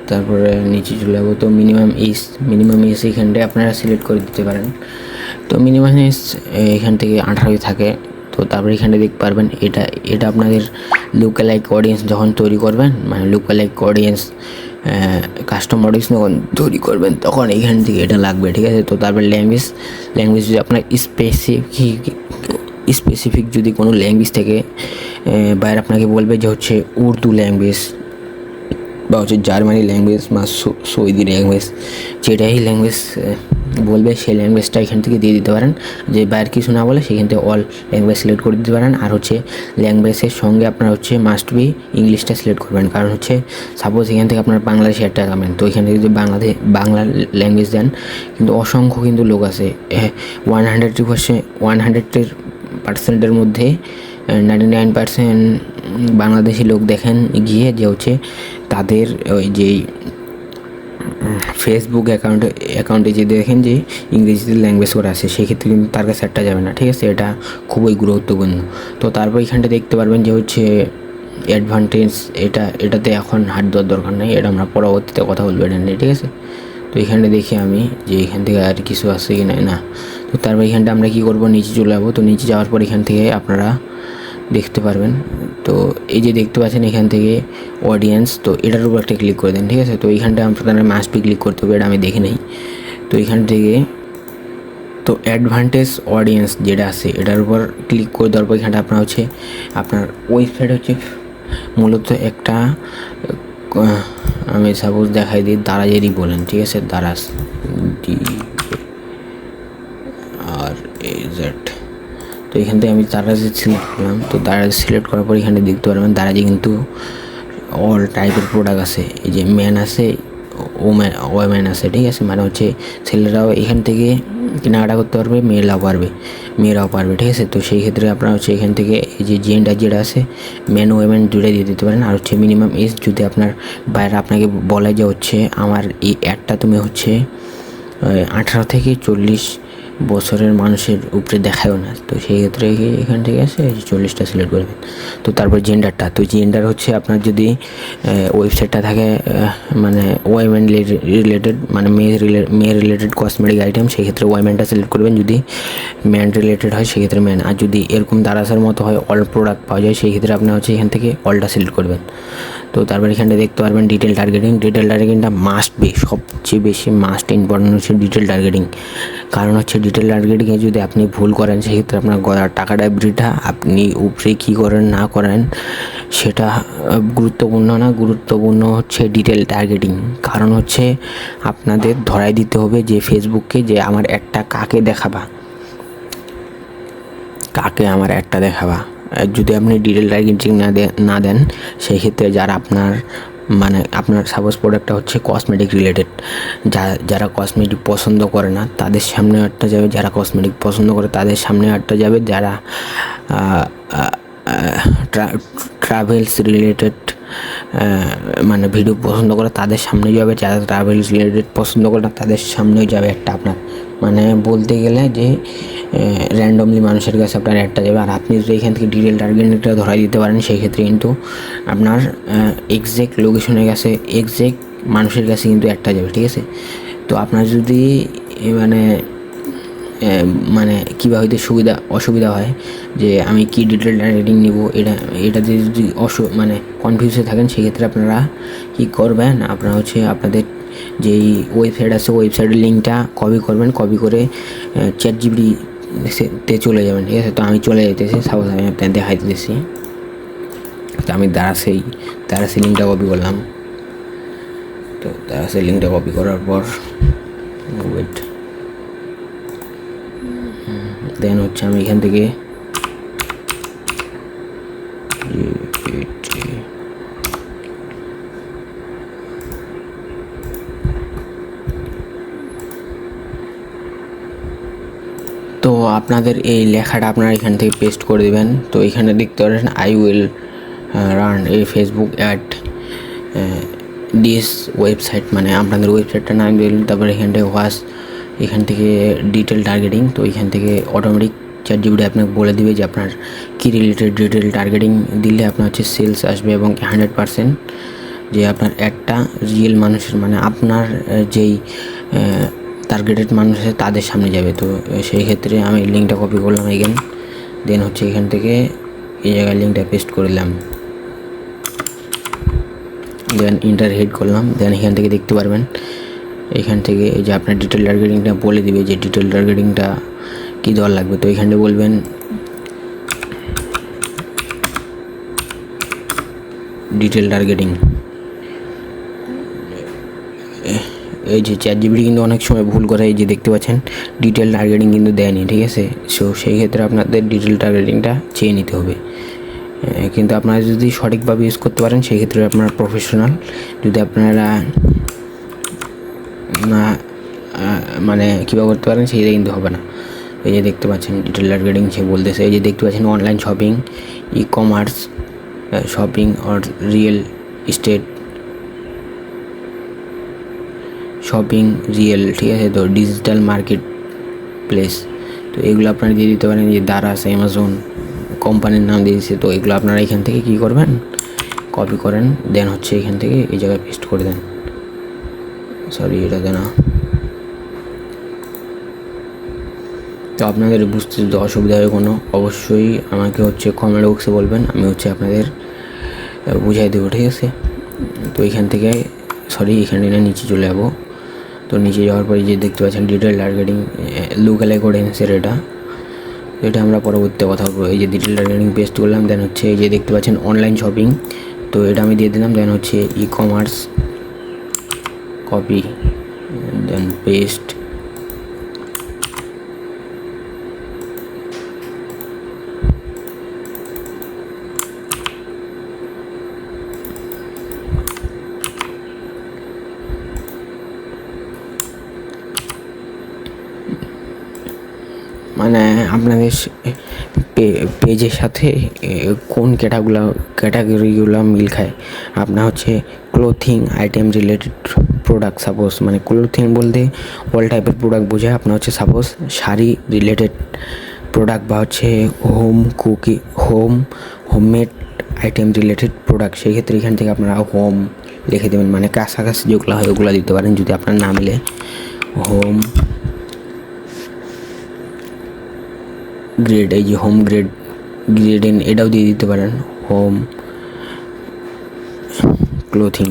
তারপরে নিচে চলে যাবো, তো মিনিমাম এজ এখানটায় আপনারা সিলেক্ট করে দিতে পারেন। তো মিনিমাম এজ এখান থেকে 18 থাকে। তো তারপরে এখানে দেখতে পারবেন এটা আপনাদের লুকালাইক অডিয়েন্স যখন তৈরি করবেন, মানে লুকালাইক অডিয়েন্স কাস্টম অডিয়েন্স যখন তৈরি করবেন তখন এখান থেকে এটা লাগবে, ঠিক আছে। তো তারপর ল্যাঙ্গুয়েজ যদি আপনার স্পেসিফিক যদি কোনো ল্যাঙ্গুয়েজ থেকে বাইরে আপনাকে বলবে যে হচ্ছে উর্দু ল্যাঙ্গুয়েজ বা হচ্ছে জার্মানি ল্যাঙ্গুয়েজ বা সৌদি ল্যাঙ্গুয়েজ, যেটাই ল্যাঙ্গুয়েজ বলবে সেই ল্যাঙ্গুয়েজটা এখান থেকে দিয়ে দিতে পারেন। যে বাইরে কিছু না বলে সেখান থেকে অল ল্যাঙ্গুয়েজ সিলেক্ট করে দিতে পারেন। আর হচ্ছে ল্যাঙ্গুয়েজের সঙ্গে আপনার হচ্ছে মাস্ট বি ইংলিশটা সিলেক্ট করবেন, কারণ হচ্ছে সাপোজ এখান থেকে আপনার বাংলাদেশে একটা যাবেন, তো এখান থেকে যদি বাংলা ল্যাঙ্গুয়েজ দেন, কিন্তু অসংখ্য কিন্তু লোক আছে 100%-এর মধ্যে 99% বাংলাদেশি লোক দেখেন গিয়ে যে হচ্ছে তাদের ওই যে ফেসবুক অ্যাকাউন্টে যে দেখেন যে ইংরেজিতে ল্যাঙ্গুয়েজ করা আছে, সেক্ষেত্রে কিন্তু তার কাছে একটা যাবে না, ঠিক আছে। এটা খুবই গুরুত্বপূর্ণ। তো তারপর এখানটা দেখতে পারবেন যে হচ্ছে অ্যাডভান্টেজ, এটাতে এখন হাত দেওয়ার দরকার নেই, এটা আমরা পরবর্তীতে কথা বলবো এটা নিয়ে, ঠিক আছে। তো এখানে দেখি আমি যে এখান থেকে আর কিছু আছে কি না। তো তারপর এখানটা আমরা কী করবো, নিচে চলে যাবো। তো নিচে যাওয়ার পর এখান থেকে আপনারা দেখতে পারবেন। তো এই যে দেখতে পাচ্ছেন এখান থেকে অডিয়েন্স, তো এটার উপর একটা ক্লিক করে দেন, ঠিক আছে। তো এইখানটা আপনারা মাস্ট বি ক্লিক করতে হবে, এটা আমি দেখি নেই। তো এখান থেকে তো অ্যাডভান্টেজ অডিয়েন্স যেটা আছে এটার উপর ক্লিক করে দেওয়ার পর এখানটা আপনার হচ্ছে আপনার ওয়েবসাইট হচ্ছে মূলত একটা আমি সাপোজ দেখাই দিই, দারাজেরই বলেন, ঠিক আছে, দারাজ DRAZ। তো এখান থেকে আমি দারাজে সিলেক্ট করলাম। তো দারাজ সিলেক্ট করার পর এখানে দেখতে পারবেন দারাজে কিন্তু অল টাইপের প্রোডাক্ট আছে। এই যে ম্যান আছে, ওম্যান আছে, ঠিক আছে, মানে হচ্ছে ছেলেরাও এখান থেকে কেনাকাটা করতে পারবে, মেয়েরাও পারবে, ঠিক আছে। তো সেই ক্ষেত্রে আপনারা হচ্ছে এখান থেকে এই যে জেন্ডার যেটা আছে ম্যান ওমেন দুটাই দিয়ে দিতে পারেন। আর হচ্ছে মিনিমাম এজ যদি আপনার বাইরে আপনাকে বলে যে হচ্ছে আমার এই অ্যাডটা তুমি হচ্ছে 18 থেকে 40 বছরের মানুষের উপরে দেখায়ও না, তো সেই ক্ষেত্রে এখান থেকে আছে 40টা সিলেক্ট করবেন। তো তারপর জেন্ডারটা, তো জেন্ডার হচ্ছে আপনার যদি ওয়েবসাইটটা থাকে মানে ওয়াইমেন রিলেটেড, মানে মেয়ে রিলেটেড কসমেটিক আইটেম, সেই ক্ষেত্রে ওয়াইমেনটা সিলেক্ট করবেন। যদি ম্যান রিলেটেড হয় সেক্ষেত্রে ম্যান, আর যদি এরকম দারাজের মতো হয় অল প্রোডাক্ট পাওয়া যায় সেই ক্ষেত্রে আপনার হচ্ছে এখান থেকে অলটা সিলেক্ট করবেন। তো তারপর এখানটা দেখতে পারবেন ডিটেল টার্গেটিংটা মাস্ট বি, সবচেয়ে বেশি মাস্ট ইম্পর্টেন্ট হচ্ছে ডিটেল টার্গেটিং। কারণ হচ্ছে ডিটেল টার্গেটিংয়ে যদি আপনি ভুল করেন সেক্ষেত্রে আপনার টাকাটা বৃথা। আপনি উপরে কী করেন না করেন সেটা গুরুত্বপূর্ণ না, গুরুত্বপূর্ণ হচ্ছে ডিটেল টার্গেটিং। কারণ হচ্ছে আপনাদের ধরাই দিতে হবে যে ফেসবুককে যে আমার একটা কাকে আমার একটা দেখাবা। যদি আপনি ডিটেল টার্গেটিং না দেন সেই ক্ষেত্রে যারা আপনার সাপোজ প্রোডাক্টটা হচ্ছে কসমেটিক রিলেটেড, যারা কসমেটিক পছন্দ করে না তাদের সামনে একটা যাবে, যারা কসমেটিক পছন্দ করে তাদের সামনে একটা যাবে, যারা ট্রাভেলস রিলেটেড মানে ভিডিও পছন্দ করে তাদের সামনে যাবে, যারা ট্রাভেলস রিলেটেড পছন্দ করে না তাদের সামনেও যাবে একটা আপনার, মানে বলতে গেলে যে র্যান্ডমলি মানুষের কাছে আপনার একটা যাবে। আর আপনি যদি এখান থেকে ডিটেল টার্গেটিংটা ধরাই দিতে পারেন সেই ক্ষেত্রে কিন্তু আপনার এক্স্যাক্ট লোকেশনের কাছে এক্স্যাক্ট মানুষের কাছে কিন্তু একটা যাবে, ঠিক আছে। তো আপনার যদি মানে কীভাবে হয়তো অসুবিধা হয় যে আমি কি ডিটেল টার্গেটিং নেব, এটাতে যদি কনফিউজে থাকেন সেক্ষেত্রে আপনারা কী করবেন, আপনারা হচ্ছে আপনাদের যেই ওয়েবসাইট আছে ওয়েবসাইটের লিঙ্কটা কপি করবেন, কপি করে ChatGPT-তে চলে যাবেন, ঠিক আছে। তো আমি চলে যেতেছি, সাপোজ আমি আপনাদের দেখাই দিতেছি। তো আমি দারাজেই লিঙ্কটা কপি করলাম। তো দারাজেই লিঙ্কটা কপি করার পর দেন হচ্ছে আমি এখান থেকে তো আপনাদের এই লেখাটা আপনারা এখান থেকে পেস্ট করে দেবেন। তো এখানে দেখতে পারেন I will run A Facebook ad this website, মানে আপনাদের ওয়েবসাইটটার নাম দিলেন। তারপরে এখান থেকে ডিটেল টার্গেটিং, তো এখান থেকে অটোমেটিক ChatGPT আপনাকে বলে দিবে যে আপনার কী রিলেটেড ডিটেল টার্গেটিং দিলে আপনার হচ্ছে সেলস আসবে এবং 100% যে আপনার একটা রিয়েল মানুষের মানে আপনার যেই টার্গেটেড মানুষ আছে তাদের সামনে যাবে। তো সেই ক্ষেত্রে আমি লিঙ্কটা কপি করলাম এগেন, দেন হচ্ছে এখান থেকে এই জায়গায় লিঙ্কটা পেস্ট করলাম, দেন ইন্টার হিট করলাম। দেন এখান থেকে দেখতে পারবেন এখান থেকে এই যে আপনার ডিটেল টার্গেটিংটা বলে দিবে যে ডিটেল টার্গেটিংটা কী দেওয়ার লাগবে। তো এখানে বলবেন ডিটেল টার্গেটিং। এই যে ChatGPT কিন্তু অনেক সময় ভুল করে, এই যে দেখতে পাচ্ছেন ডিটেল টার্গেটিং কিন্তু দেয়নি, ঠিক আছে। সো সেই ক্ষেত্রে আপনাদের ডিটেল টার্গেটিংটা চেয়ে নিতে হবে। কিন্তু আপনারা যদি সঠিকভাবে ইউজ করতে পারেন সেই ক্ষেত্রে আপনারা প্রফেশনাল। যদি আপনারা না কীভাবে করতে পারেন সেইটা কিন্তু হবে না। এই যে দেখতে পাচ্ছেন ডিটেল টার্গেটিং সে বলতেছে, এই যে দেখতে পাচ্ছেন online shopping, e-commerce, shopping or real estate, shopping real, ঠিক আছে। তো ডিজিটাল মার্কেট প্লেস, তো এগুলো আপনারা দিয়ে দিতে পারেন। যে দারাজ, অ্যামাজন কোম্পানির নাম দিয়ে দিচ্ছে। তো এগুলো আপনারা এখান থেকে কী করবেন, কপি করেন, দেন হচ্ছে এখান থেকে এই জায়গায় পেস্ট করে দেন। সরি এটাতে না। তো আপনাদের বুঝতে যদি অসুবিধা হয় কোনো, অবশ্যই আমাকে কমেন্ট বক্সে বলবেন, আমি আপনাদের বুঝাই দেবো, ঠিক আছে। তো এখান থেকে এখানে নিচে চলে যাবো। তো নিচে যাওয়ার পরে যে দেখতে পাচ্ছেন ডিটেল টার্গেটিং লুকালাইক অডিয়েন্সের এটা আমরা পরবর্তীতে কথা বলবো। এই যে ডিটেল টার্গেটিং পেস্ট করলাম, দেন এই যে দেখতে পাচ্ছেন অনলাইন শপিং, তো এটা আমি দিয়ে দিলাম। দেন ই কমার্স, কপি, দেন পেস্ট। মানে আপনাদের পেজের সাথে কোন ক্যাটাগরিগুলো মিল খায়, আপনার clothing item related product. Suppose মানে ক্লোথিং বলতে অল টাইপের প্রোডাক্ট বোঝায়। আপনার সাপোজ শাড়ি রিলেটেড প্রোডাক্ট বা হোমমেড আইটেম রিলেটেড প্রোডাক্ট, সেই ক্ষেত্রে এখান থেকে আপনারা হোম লিখে দেবেন, মানে কাছাকাছি যেগুলো হয় ওগুলো দিতে পারেন যদি আপনার না মিলে। হোম গ্রেড, এই যে হোম গ্রেড এটাও দিয়ে দিতে পারেন, হোম ক্লোথিং।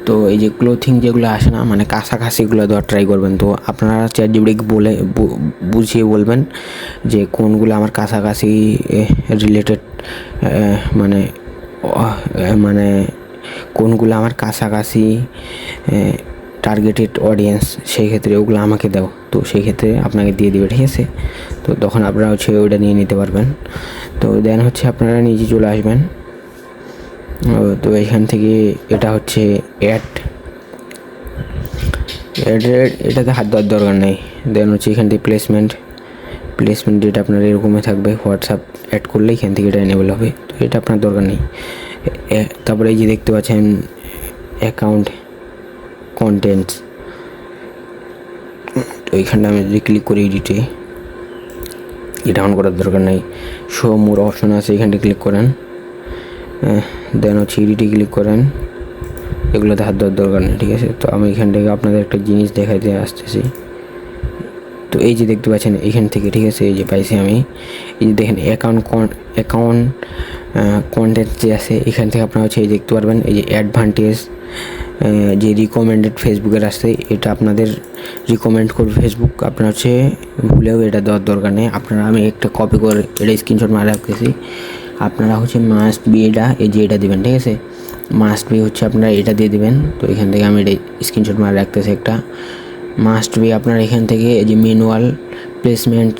তো এই যে ক্লোথিং যেগুলো আসে না, মানে কাছাকাছিগুলো দেওয়ার ট্রাই করবেন। তো আপনারা চ্যাটজিপিটিকে বলে বুঝিয়ে বলবেন যে কোনগুলো আমার কাছাকাছি রিলেটেড, মানে মানে কোনগুলো আমার কাছাকাছি টার্গেটেড অডিয়েন্স, সেই ক্ষেত্রে ওগুলো আমাকে দাও। তো সেই ক্ষেত্রে আপনাকে দিয়ে দেবে, ঠিক আছে। তো তখন আপনারা ওইটা নিয়ে নিতে পারবেন। তো দেন আপনারা নিচে চলে আসবেন। তো এখান থেকে এটা এটাতে হাত দেওয়ার দরকার নেই। দেন এখান থেকে প্লেসমেন্ট ডেট আপনার এরকমই থাকবে। হোয়াটসঅ্যাপ অ্যাড করলে এখান থেকে এটা এনেবল হবে, তো এটা আপনার দরকার নেই। তারপরে এই যে দেখতে পাচ্ছেন অ্যাকাউন্ট কন্টেন্টস, তো এইখানটা আমি যদি ক্লিক করি এডিটে, এটা অন করার দরকার নেই। শো মোর অপশন আছে, এখানটা ক্লিক করেন। দেন এডিটে ক্লিক করেন, এগুলোতে হাত দেওয়ার দরকার নেই, ঠিক আছে। তো আমি এখান থেকে আপনাদের একটা জিনিস দেখাইতে আসতেছি। তো এই যে দেখতে পাচ্ছেন এখান থেকে, ঠিক আছে, এই যে পাইছি আমি। এই যে দেখেন অ্যাকাউন্ট কন্টেন্ট যে আছে, এখান থেকে আপনারা এই দেখতে পারবেন এই যে অ্যাডভান্টেজ, যে রিকমেন্ডেড ফেসবুকের আসছে, এটা আপনাদের রিকমেন্ড করবে ফেসবুক। আপনার ভুলেও এটা দেওয়ার দরকার নেই। আপনারা আমি একটা কপি করে এটা স্ক্রিনশট মারে রাখতেছি। আপনারা মাস্ট বি এই যে এটা দেবেন, ঠিক আছে। মাস্ট বি আপনারা এটা দিয়ে দেবেন। তো এখান থেকে আমি এটা স্ক্রিনশট মারে রাখতেছি একটা। মাস্ট বি আপনারা এখান থেকে এই যে ম্যানুয়াল প্লেসমেন্ট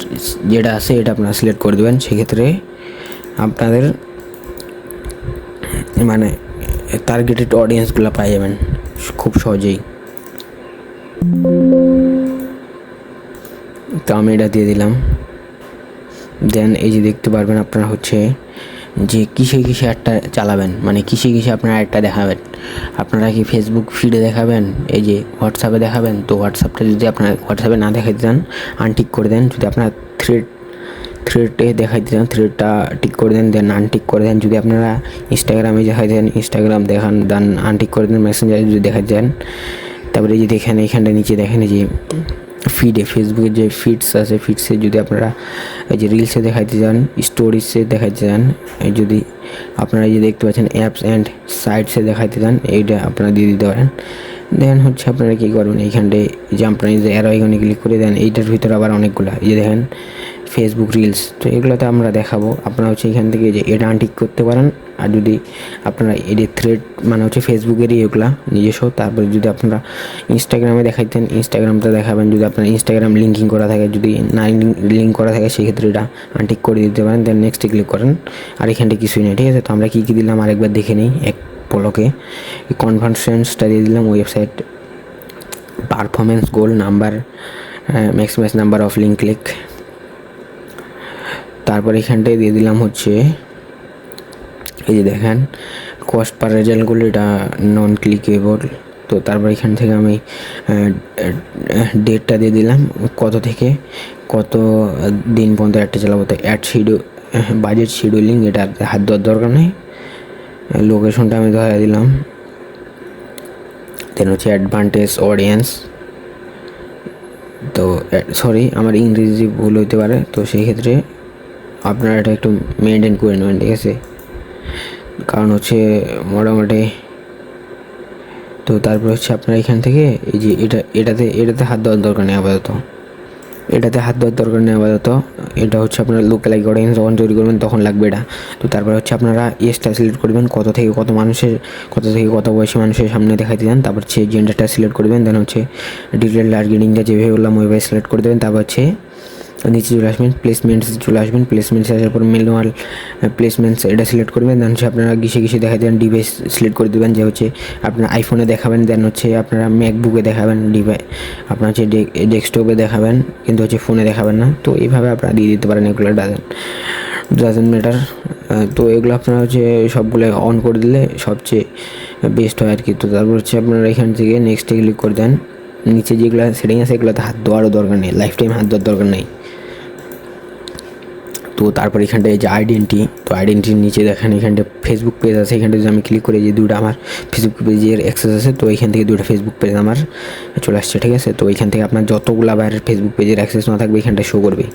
যেটা আছে এটা আপনারা সিলেক্ট করে দেবেন। সেক্ষেত্রে আপনাদের মানে টার্গেটেড অডিয়েন্সগুলো পাই যাবেন খুব সহজেই। তো আমি এটা দিয়ে দিলাম। দেন এই যে দেখতে পারবেন আপনারা যে কিসে অ্যাডটা চালাবেন, মানে কিসে আপনারা অ্যাডটা দেখাবেন। আপনারা কি ফেসবুক ফিডে দেখাবেন, এই যে হোয়াটসঅ্যাপে দেখাবেন। তো হোয়াটসঅ্যাপটা যদি আপনার হোয়াটসঅ্যাপে না দেখাইতে চান আনটিক করে দেন। যদি আপনারা থ্রেডে দেখাইতে চান থ্রেডটা টিক করে দেন, দেন আনটিক করে দেন। যদি আপনারা ইনস্টাগ্রামে দেখাইতে চান ইনস্টাগ্রাম দেখান, দেন আনটিক করে দেন। মেসেঞ্জারে যদি দেখাইতে চান, তারপরে যদি এখানটা নিচে দেখেন এই যে ফিডে, ফেসবুকের যে ফিডস আছে, ফিডসে যদি আপনারা এই যে রিলসে দেখাইতে চান, স্টোরিজে দেখাইতে চান, যদি আপনারা এই যে দেখতে পাচ্ছেন অ্যাপস অ্যান্ড সাইটসে দেখাইতে চান, এইটা আপনারা দিয়ে দিতে পারেন। দেন আপনারা কী করবেন, এইখানটায় যে আপনারা এই যে অ্যারো আইকনে ক্লিক করে দেন। এইটার ভিতরে আবার অনেকগুলো এই যে দেখেন ফেসবুক রিলস, তো এগুলোতে আমরা দেখাবো। আপনারা এখান থেকে যে এটা আনটিক করতে পারেন। আর যদি আপনারা এডি থ্রেড মানে ফেসবুকেরই এগুলা নিজস্ব। তারপরে যদি আপনারা ইনস্টাগ্রামে দেখাইতেন ইনস্টাগ্রামটা দেখাবেন। যদি আপনার ইনস্টাগ্রাম লিঙ্কিং করা থাকে, যদি না লিঙ্ক করা থাকে সেক্ষেত্রে এটা আনটিক করে দিতে পারেন। দেন নেক্সটে ক্লিক করেন। আর এখানটা কিছুই নেই, ঠিক আছে। তো আমরা কী কী দিলাম আরেকবার দেখে নিই এক পলকে। কনভার্সেন্সটা দিয়ে দিলাম, website performance goal number, maximise number of link click. তারপর এখানটায় দিয়ে দিলাম এই যে দেখেন কস্ট পার রেজাল্টগুলো, এটা নন ক্লিকেবল। তো তারপর এখান থেকে আমি ডেটটা দিয়ে দিলাম, কত থেকে কত দিন পর্যন্ত অ্যাডটা চালাবো। তো বাজেট শিডিউলিং, এটা হাত দেওয়ার দরকার নেই। লোকেশনটা আমি ধরে দিলাম। দেন হচ্ছে অ্যাডভান্টেজ অডিয়েন্স। তো সরি, আমার ইংরেজি ভুল হতে পারে, তো সেই ক্ষেত্রে আপনারা এটা একটু মেনটেন করে নেবেন, ঠিক আছে? কারণ হচ্ছে মোটামুটি। তো তারপর হচ্ছে আপনারা এখান থেকে এই যে এটাতে হাত দেওয়ার দরকার নেই আপাতত। এটা হচ্ছে আপনার লোকালাইজ অডিয়েন্স যখন তৈরি করবেন তখন লাগবে এটা। তো তারপর হচ্ছে আপনারা এজটা সিলেক্ট করবেন, কত থেকে কত বয়সী মানুষের সামনে দেখাতে চান। তারপর হচ্ছে জেন্ডারটা সিলেক্ট করবেন। দেন হচ্ছে ডিটেল টার্গেটিংটা যেভাবে বললাম ওইভাবে সিলেক্ট করে দেবেন। তারপর হচ্ছে নিচে চলে আসবেন, প্লেসমেন্টস আসার পর ম্যানুয়াল প্লেসমেন্টস এটা সিলেক্ট করবেন। দেন হচ্ছে আপনারা ঘিসে দেখা দেন ডিভাইস সিলেক্ট করে দেবেন, যে হচ্ছে আপনার আইফোনে দেখাবেন। দেন হচ্ছে আপনারা ম্যাকবুকে দেখাবেন, আপনার হচ্ছে ডেস্কটপে দেখাবেন, কিন্তু হচ্ছে ফোনে দেখাবেন না। তো এইভাবে আপনারা দিয়ে দিতে পারেন, এগুলো ডাজেন্ট ম্যাটার। তো এগুলো আপনারা হচ্ছে সবগুলো অন করে দিলে সবচেয়ে বেস্ট হয় আর কি। তো তারপর হচ্ছে আপনারা এখান থেকে নেক্সটে ক্লিক করে দেন। নিচে যেগুলো সেটিং আছে এগুলোতে হাত দেওয়ারও দরকার নেই, লাইফ টাইম হাত দেওয়ার দরকার নেই। তো তারপর এখানটায় যে আইডেন্টিটির নিচে দেখেন এখানটা ফেসবুক পেজ আছে। এখানটা যদি আমি ক্লিক করি, যে দুটো আমার ফেসবুক পেজের অ্যাক্সেস আছে, তো এখান থেকে দুটো ফেসবুক পেজ আমার চলে আসছে, ঠিক আছে? তো এখান থেকে আপনার যতগুলা বাইরের ফেসবুক পেজের অ্যাক্সেস না থাকবে এখানটা শো করবে।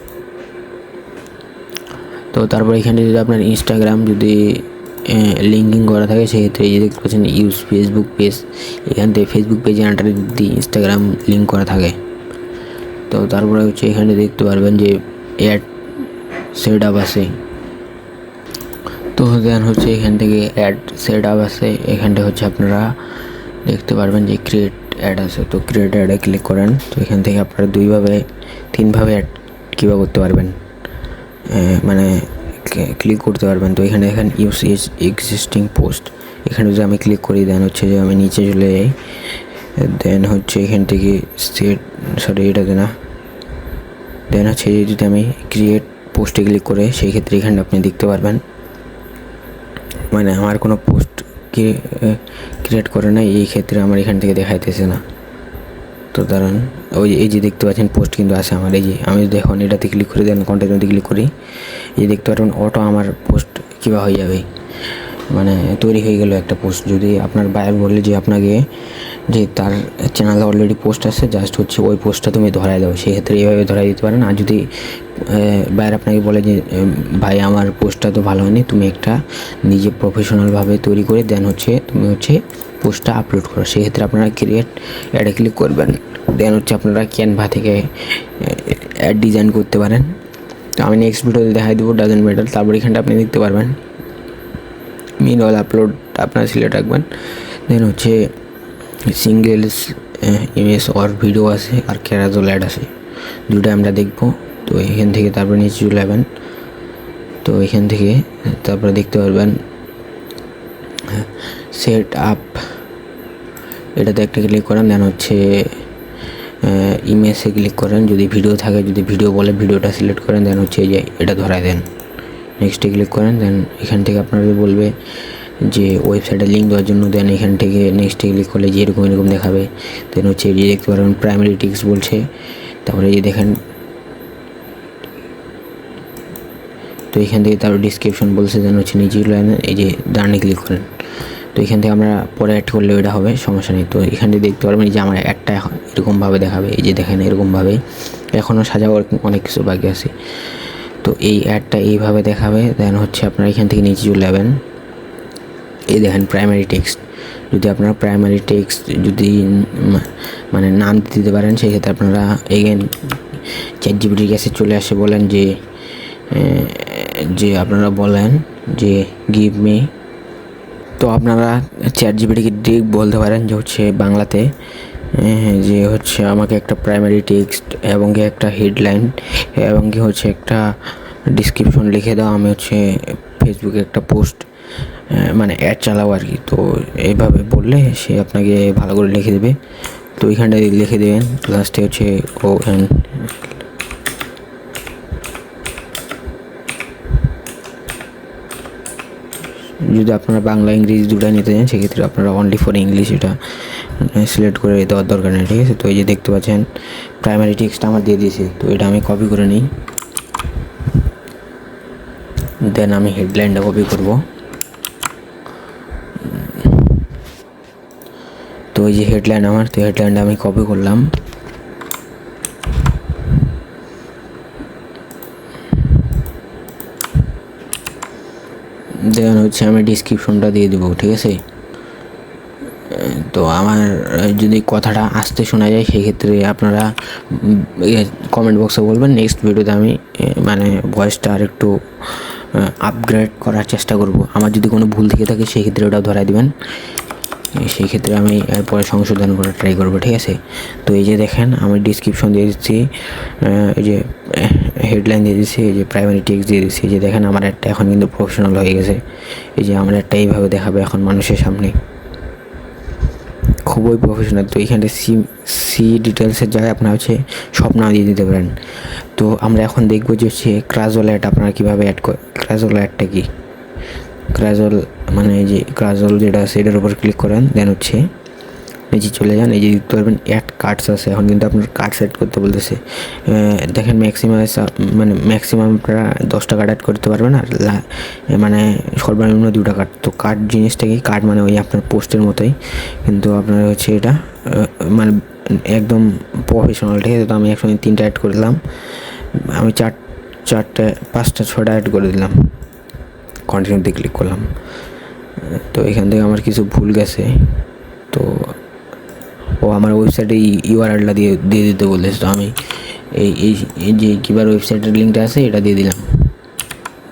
তো তারপর এখানে যদি আপনার ইনস্টাগ্রাম যদি লিঙ্কিং করা থাকে, সেক্ষেত্রে এই যে দেখতে পাচ্ছেন ইউজ ফেসবুক পেজ, এখান থেকে ফেসবুক পেজের আন্ডারে যদি ইনস্টাগ্রাম লিঙ্ক করা থাকে, তো তারপরে হচ্ছে এখানে দেখতে পারবেন যে অ্যাড সেট আপ আছে। তো দেন হচ্ছে এখান থেকে অ্যাড সেট আপ আছে, এখানটা হচ্ছে আপনারা দেখতে পারবেন যে ক্রিয়েট অ্যাড আছে। তো ক্রিয়েট অ্যাডে ক্লিক করেন। তো এখান থেকে আপনারা 3ভাবে অ্যাড কীভাবে করতে পারবেন, মানে ক্লিক করতে পারবেন। তো এখানে দেখেন ইউজ এক্সিস্টিং পোস্ট, এখানে যদি আমি ক্লিক করি, দেন হচ্ছে যে আমি নিচে চলে যাই। দেন হচ্ছে এখান থেকে এটাতে না, দেন হচ্ছে যদি আমি ক্রিয়েট পোস্টে ক্লিক করে, সেই ক্ষেত্রে এখানে আপনি দেখতে পারবেন মানে আমার কোনো পোস্ট ক্রিয়েট করে না, এই ক্ষেত্রে আমার এখান থেকে দেখাইতেছে না। তো দাঁড়ান, এই যে দেখতে পাচ্ছেন পোস্ট কিন্তু আছে আমার। এই যে আমি যদি এখন এটাতে ক্লিক করে দেন, কন্টেন্টে ক্লিক করি, এই যে দেখতে পারবেন অটো আমার পোস্ট কীভাবে হয়ে যাবে, মানে তৈরি হয়ে গেল একটা পোস্ট। যদি আপনার বায়ার বলে যে আপনাকে যে তার চ্যানেলে অলরেডি পোস্ট আছে, জাস্ট হচ্ছে ওই পোস্টটা তুমি ধরাই দাও, সেক্ষেত্রে এইভাবে ধরাই দিতে পারেন। আর যদি বায়ার আপনাকে বলে যে ভাই আমার পোস্টটা তো ভালো হয়নি, তুমি একটা নিজে প্রফেশনালভাবে তৈরি করে দেন হচ্ছে তুমি হচ্ছে পোস্টটা আপলোড করো, সেক্ষেত্রে আপনারা ক্রিয়েট অ্যাডে ক্লিক করবেন। দেন হচ্ছে আপনারা ক্যানভা থেকে অ্যাড ডিজাইন করতে পারেন। তো আমি নেক্সট ভিডিওতে দেখাই দেবো, ডাজেন্ট ম্যাটার। তারপর এখানটা আপনি দেখতে পারবেন মিনওয়াল আপলোড আপনারা সিলেক্ট রাখবেন। দেন হচ্ছে সিঙ্গেলস ইমেজ অর ভিডিও আছে, আর ক্যারাজল অ্যাড আছে, দুটো আমরা দেখব। তো এখান থেকে তারপর নিচে চলে যাবেন। তো এখান থেকে তারপরে দেখতে পারবেন সেট আপ, এটাতে একটা ক্লিক করেন। দেন হচ্ছে ইমেজে ক্লিক করেন, যদি ভিডিও থাকে, যদি ভিডিও বলে ভিডিওটা সিলেক্ট করেন। দেন হচ্ছে এই যে এটা ধরায় দেন, নেক্সটে ক্লিক করেন। দেন এখান থেকে আপনাদের বলবে যে ওয়েবসাইটে লিঙ্ক দেওয়ার জন্য। দেন এখান থেকে নেক্সটে ক্লিক করলে যে এরকম দেখাবে। দেন হচ্ছে এই যে দেখতে পারবেন প্রাইমারি টেক্সট বলছে, তারপরে এই যে দেখেন, তো এখান থেকে তারপর ডিসক্রিপশন বলছে। দেন হচ্ছে নিচে এই যে ডানে ক্লিক করেন। তো এখান থেকে আমরা পরে অ্যাড করলে এটা হবে, সমস্যা নেই। তো এখান থেকে দেখতে পারবেন যে আমার অ্যাডটা এরকমভাবে দেখাবে, এই যে দেখেন এরকমভাবে, এখনও সাজাবার অনেক কিছু বাকি আছে। তো এই অ্যাডটা এইভাবে দেখাবে। দেন হচ্ছে আপনারা এখান থেকে নিচে চলে যাবেন, এই দেখেন প্রাইমারি টেক্সট। যদি আপনারা প্রাইমারি টেক্সট যদি মানে নাম দিতে পারেন, সেক্ষেত্রে আপনারা এগেন চ্যাটজিপিটির কাছে চলে আসে বলেন যে আপনারা বলেন যে গিভ মি। তো আপনারা চ্যাটজিপিটিকে ডিরেক্ট বলতে পারেন যে হচ্ছে বাংলাতে যে হচ্ছে আমাকে একটা প্রাইমারি টেক্সট এবং কি একটা হেডলাইন এবং কি হচ্ছে একটা ডিসক্রিপশন লিখে দাও, আমি হচ্ছে ফেসবুকে একটা পোস্ট মানে অ্যাড চালাবো আর কি। তো এইভাবে বললে সে আপনাকে ভালো করে লিখে দেবে। তো এইখানটায় লিখে দেবেন লাস্টে হচ্ছে যদি আপনারা বাংলা ইংরেজি দুটাই নিতে চান, সেক্ষেত্রে আপনারা অনলি ফর ইংলিশ এটা সিলেক্ট করে দেওয়ার দরকার নেই, ঠিক আছে? তো এই যে দেখতে পাচ্ছেন প্রাইমারি টেক্সটটা আমার দিয়ে দিয়েছে। তো এটা আমি কপি করে নিই। দেন আমি হেডলাইনটা কপি করব। তো এই যে হেডলাইন আমার, তো হেডলাইনটা আমি কপি করলাম। দেন হচ্ছে আমি ডিসক্রিপশনটা দিয়ে দেবো, ঠিক আছে। তো আমার যদি কথাটা আসতে শোনা যায় সেক্ষেত্রে আপনারা কমেন্ট বক্সে বলবেন। নেক্সট ভিডিওতে আমি মানে ভয়েসটা আর একটু আপগ্রেড করার চেষ্টা করব। আমার যদি কোনো ভুল থেকে থাকে সেই ক্ষেত্রে ওটাও ধরাই দেবেন, সেই ক্ষেত্রে আমি এরপরে সংশোধন করার ট্রাই করবো, ঠিক আছে। তো এই যে দেখেন আমি ডিসক্রিপশন দিয়ে দিচ্ছি, এই যে হেডলাইন দিয়ে দিচ্ছি, এই যে প্রাইমারি টেক্সট দিয়ে দিচ্ছি। এই যে দেখেন আমার একটা এখন কিন্তু প্রফেশনাল হয়ে গেছে। এই যে আমার একটা এইভাবে দেখাবে এখন মানুষের সামনে, খুবই প্রফেশনাল। তো এইখানে সি ডিটেলসের জায়গায় আপনারা হচ্ছে সব নাম দিয়ে দিতে পারেন। তো আমরা এখন দেখবো যে হচ্ছে ক্রাজল অ্যাড আপনারা কীভাবে অ্যাড করে। ক্রাজল অ্যাডটা কি, ক্রাজল মানে এই যে ক্রাজল যেটা আছে এটার উপর ক্লিক করেন, দেন হচ্ছে নিচে চলে যান। এই যে দেখতে পারবেন অ্যাড কার্ডস আছে, এখন কিন্তু আপনার কার্ড সেট করতে বলতেছে। দেখেন ম্যাক্সিমাম আপনারা 10টা কার্ড অ্যাড করতে পারবেন, আর মানে সর্বনিম্ন 2টা কার্ড। তো কার্ড জিনিসটা কি, কার্ড মানে ওই আপনার পোস্টের মতোই, কিন্তু আপনার হচ্ছে এটা মানে একদম প্রফেশনাল, ঠিক আছে। তো আমি একসঙ্গে 3টা অ্যাড করলাম, আমি 5টা 6টা অ্যাড করে দিলাম, কন্টিনিউতে ক্লিক করলাম। তো এখান থেকে আমার কিছু ভুল গেছে, তো ও আমার ওয়েবসাইটে ইউআরএলটা দিয়ে দিতে বলেছে। তো আমি এই যে কিবার ওয়েবসাইটের লিঙ্কটা আছে এটা দিয়ে দিলাম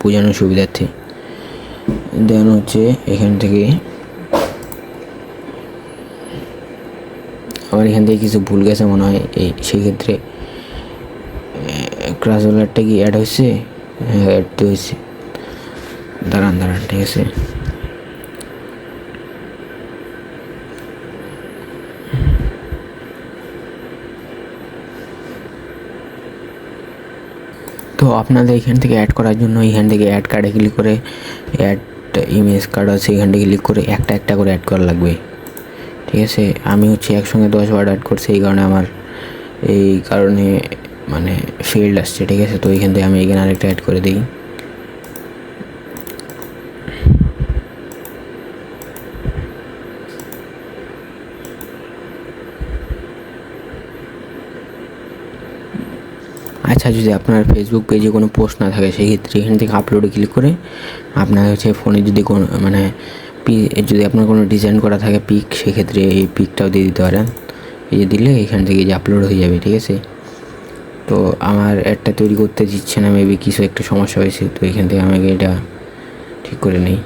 বোঝানোর সুবিধার্থে। দেন হচ্ছে এখান থেকে আমার এখান থেকে কিছু ভুল গেছে মনে হয়, সেই ক্ষেত্রে ক্রাসওয়ালারটা কি অ্যাড হয়েছে? হ্যাঁ, অ্যাড তো হয়েছে। দাঁড়ান ঠিক আছে। তো আপনাদের এখান থেকে অ্যাড করার জন্য এখান থেকে অ্যাড কার্ডে ক্লিক করে, অ্যাড ইমেজ কার্ড আছে এখান থেকে ক্লিক করে একটা করে অ্যাড করা লাগবে, ঠিক আছে। আমি হচ্ছে একসঙ্গে 10 বার অ্যাড করছি, এই কারণে মানে ফেল্ড আসছে, ঠিক আছে। তো এখান থেকে আমি এখানে আরেকটা অ্যাড করে দিই। আচ্ছা, যদি আপনার ফেসবুক পেজে কোনো পোস্ট না থাকে সেক্ষেত্রে এখান থেকে আপলোডে ক্লিক করে আপনার হচ্ছে ফোনে যদি কোনো মানে যদি আপনার কোনো ডিজাইন করা থাকে পিক, সেক্ষেত্রে এই পিকটাও দিয়ে দিতে পারেন। এই যে দিলে এখান থেকে যে আপলোড হয়ে যাবে, ঠিক আছে। তো আমার একটা তৈরি করতে দিচ্ছে না, মেবি কিছু একটা সমস্যা হয়েছে, তো এখান থেকে আমাকে এটা ঠিক করে নিই।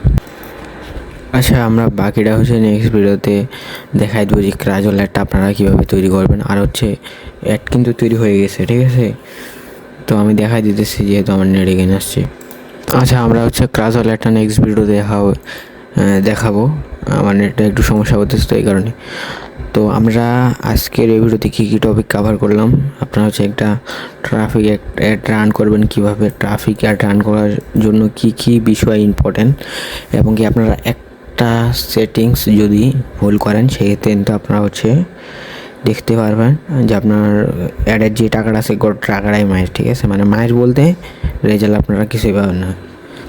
আচ্ছা, আমরা বাকিটা হচ্ছে নেক্সট ভিডিওতে দেখাই দেবো যে ক্রাজল অ্যাডটা আপনারা কীভাবে তৈরি করবেন। আর হচ্ছে অ্যাড কিন্তু তৈরি হয়ে গেছে, ঠিক আছে। তো আমি দেখাই দিতেছি যেহেতু আমার নেট এখানে আসছে। আচ্ছা, আমরা হচ্ছে ক্রাজল অ্যাডটা নেক্সট ভিডিও দেখাবো। আমার নেটটা একটু সমস্যা হতেছে তো এই কারণে। তো আমরা আজকের এই ভিডিওতে কী টপিক কভার করলাম, আপনারা হচ্ছে একটা ট্রাফিক অ্যাড রান করবেন কীভাবে, ট্রাফিক অ্যাড রান করার জন্য কী বিষয় ইম্পর্টেন্ট, এবং কি আপনারা একটা সেটিংস যদি ভুল করেন সেক্ষেত্রে কিন্তু আপনারা হচ্ছে দেখতে পারবেন যে আপনার অ্যাডের যে টাকাটা আছে টাকাটাই মায়ের, ঠিক আছে। মানে মায়ের বলতে রেজাল্ট আপনারা কিছুই পাবেন না।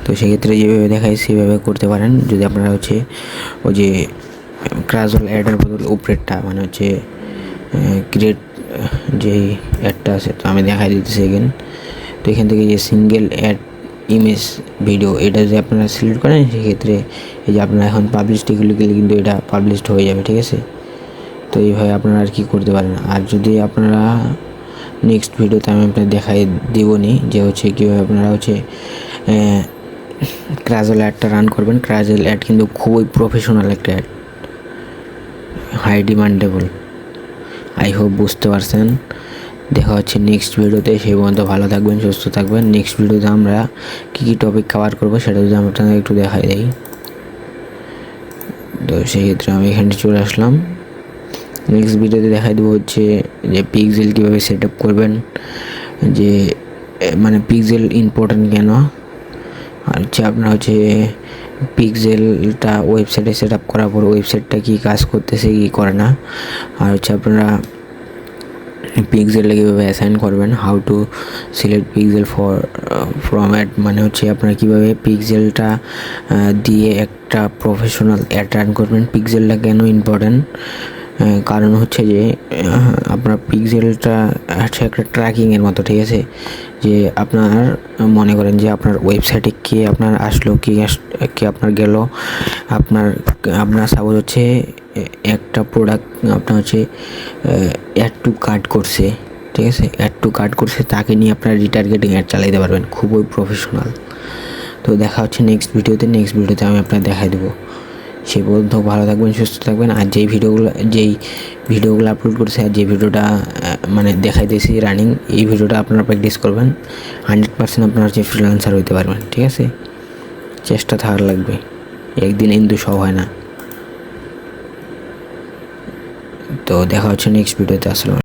তো সেক্ষেত্রে যেভাবে দেখাই সেভাবে করতে পারেন। যদি আপনারা হচ্ছে ওই যে ক্রাজল অ্যাডের বদল উপরেরটা মানে হচ্ছে ক্রিয়েট যেই অ্যাডটা আছে, তো আমি দেখাই দিতেছি এখান। তো এখান থেকে যে সিঙ্গেল অ্যাড ইমেজ ভিডিও এটা যদি আপনারা সিলেক্ট করেন সেক্ষেত্রে এই যে আপনারা এখন পাবলিশড এগুলো গেলে কিন্তু এটা পাবলিশড হয়ে যাবে, ঠিক আছে। তো এইভাবে আপনারা আর কি করতে পারেন। আর যদি আপনারা নেক্সট ভিডিওতে আমি আপনাদের দেখাই দেবনি যে হচ্ছে কীভাবে আপনারা হচ্ছে ক্রাজল অ্যাডটা রান করবেন। ক্রাজল অ্যাড কিন্তু খুবই প্রফেশনাল একটা ad, high demandable. I hope বুঝতে পারছেন। দেখা হচ্ছে নেক্সট ভিডিওতে, সেই পর্যন্ত ভালো থাকবেন, সুস্থ থাকবেন। নেক্সট ভিডিওতে আমরা কী টপিক কভার করবো সেটা যদি আমরা আপনাদের একটু দেখাই দিই। তো সেই ক্ষেত্রে আমি এখানে চলে আসলাম। নেক্সট ভিডিওতে দেখাই দেবো হচ্ছে যে পিক্সেল কীভাবে সেট আপ করবেন, যে মানে পিক্সেল ইম্পর্টেন্ট কেন, আর হচ্ছে আপনার হচ্ছে পিক্সেলটা ওয়েবসাইটে সেট আপ করার পর ওয়েবসাইটটা কী কাজ করতেছে কী করে না, আর হচ্ছে আপনারা পিক্সেলটা কীভাবে অ্যাসাইন করবেন, how to select pixel for from ad, মানে হচ্ছে আপনারা কীভাবে পিক্সেলটা দিয়ে একটা প্রফেশনাল অ্যাড রান করবেন। পিক্সেলটা কেন ইম্পর্ট্যান্ট, কারণ হচ্ছে যে আপনার পিক্সেলটা হচ্ছে একটা ট্র্যাকিংয়ের মতো, ঠিক আছে। যে আপনার মনে করেন যে আপনার ওয়েবসাইটে কে আপনার আসলো, কে আপনার গেল, আপনার সাপোজ হচ্ছে একটা প্রোডাক্ট আপনার হচ্ছে অ্যাড টু কার্ট করছে, ঠিক আছে, অ্যাড টু কার্ট করছে, তাকে নিয়ে আপনার রিটার্গেটিং অ্যাড চালাতে পারবেন, খুবই প্রফেশনাল। তো দেখা হচ্ছে নেক্সট ভিডিওতে আমি আপনার দেখাই দেবো। সে পর্যন্ত ভালো থাকবেন, সুস্থ থাকবেন। আর যেই ভিডিওগুলো আপলোড করছে, আর যে ভিডিওটা মানে দেখাইতেছি রানিং, এই ভিডিওটা আপনারা প্র্যাকটিস করবেন, 100% আপনারা হচ্ছে ফ্রিল্যান্সার হইতে পারবেন, ঠিক আছে। চেষ্টা থাকার লাগবে, একদিন কিন্তু সব হয় না। তো দেখা হচ্ছে নেক্সট ভিডিওতে। আসলে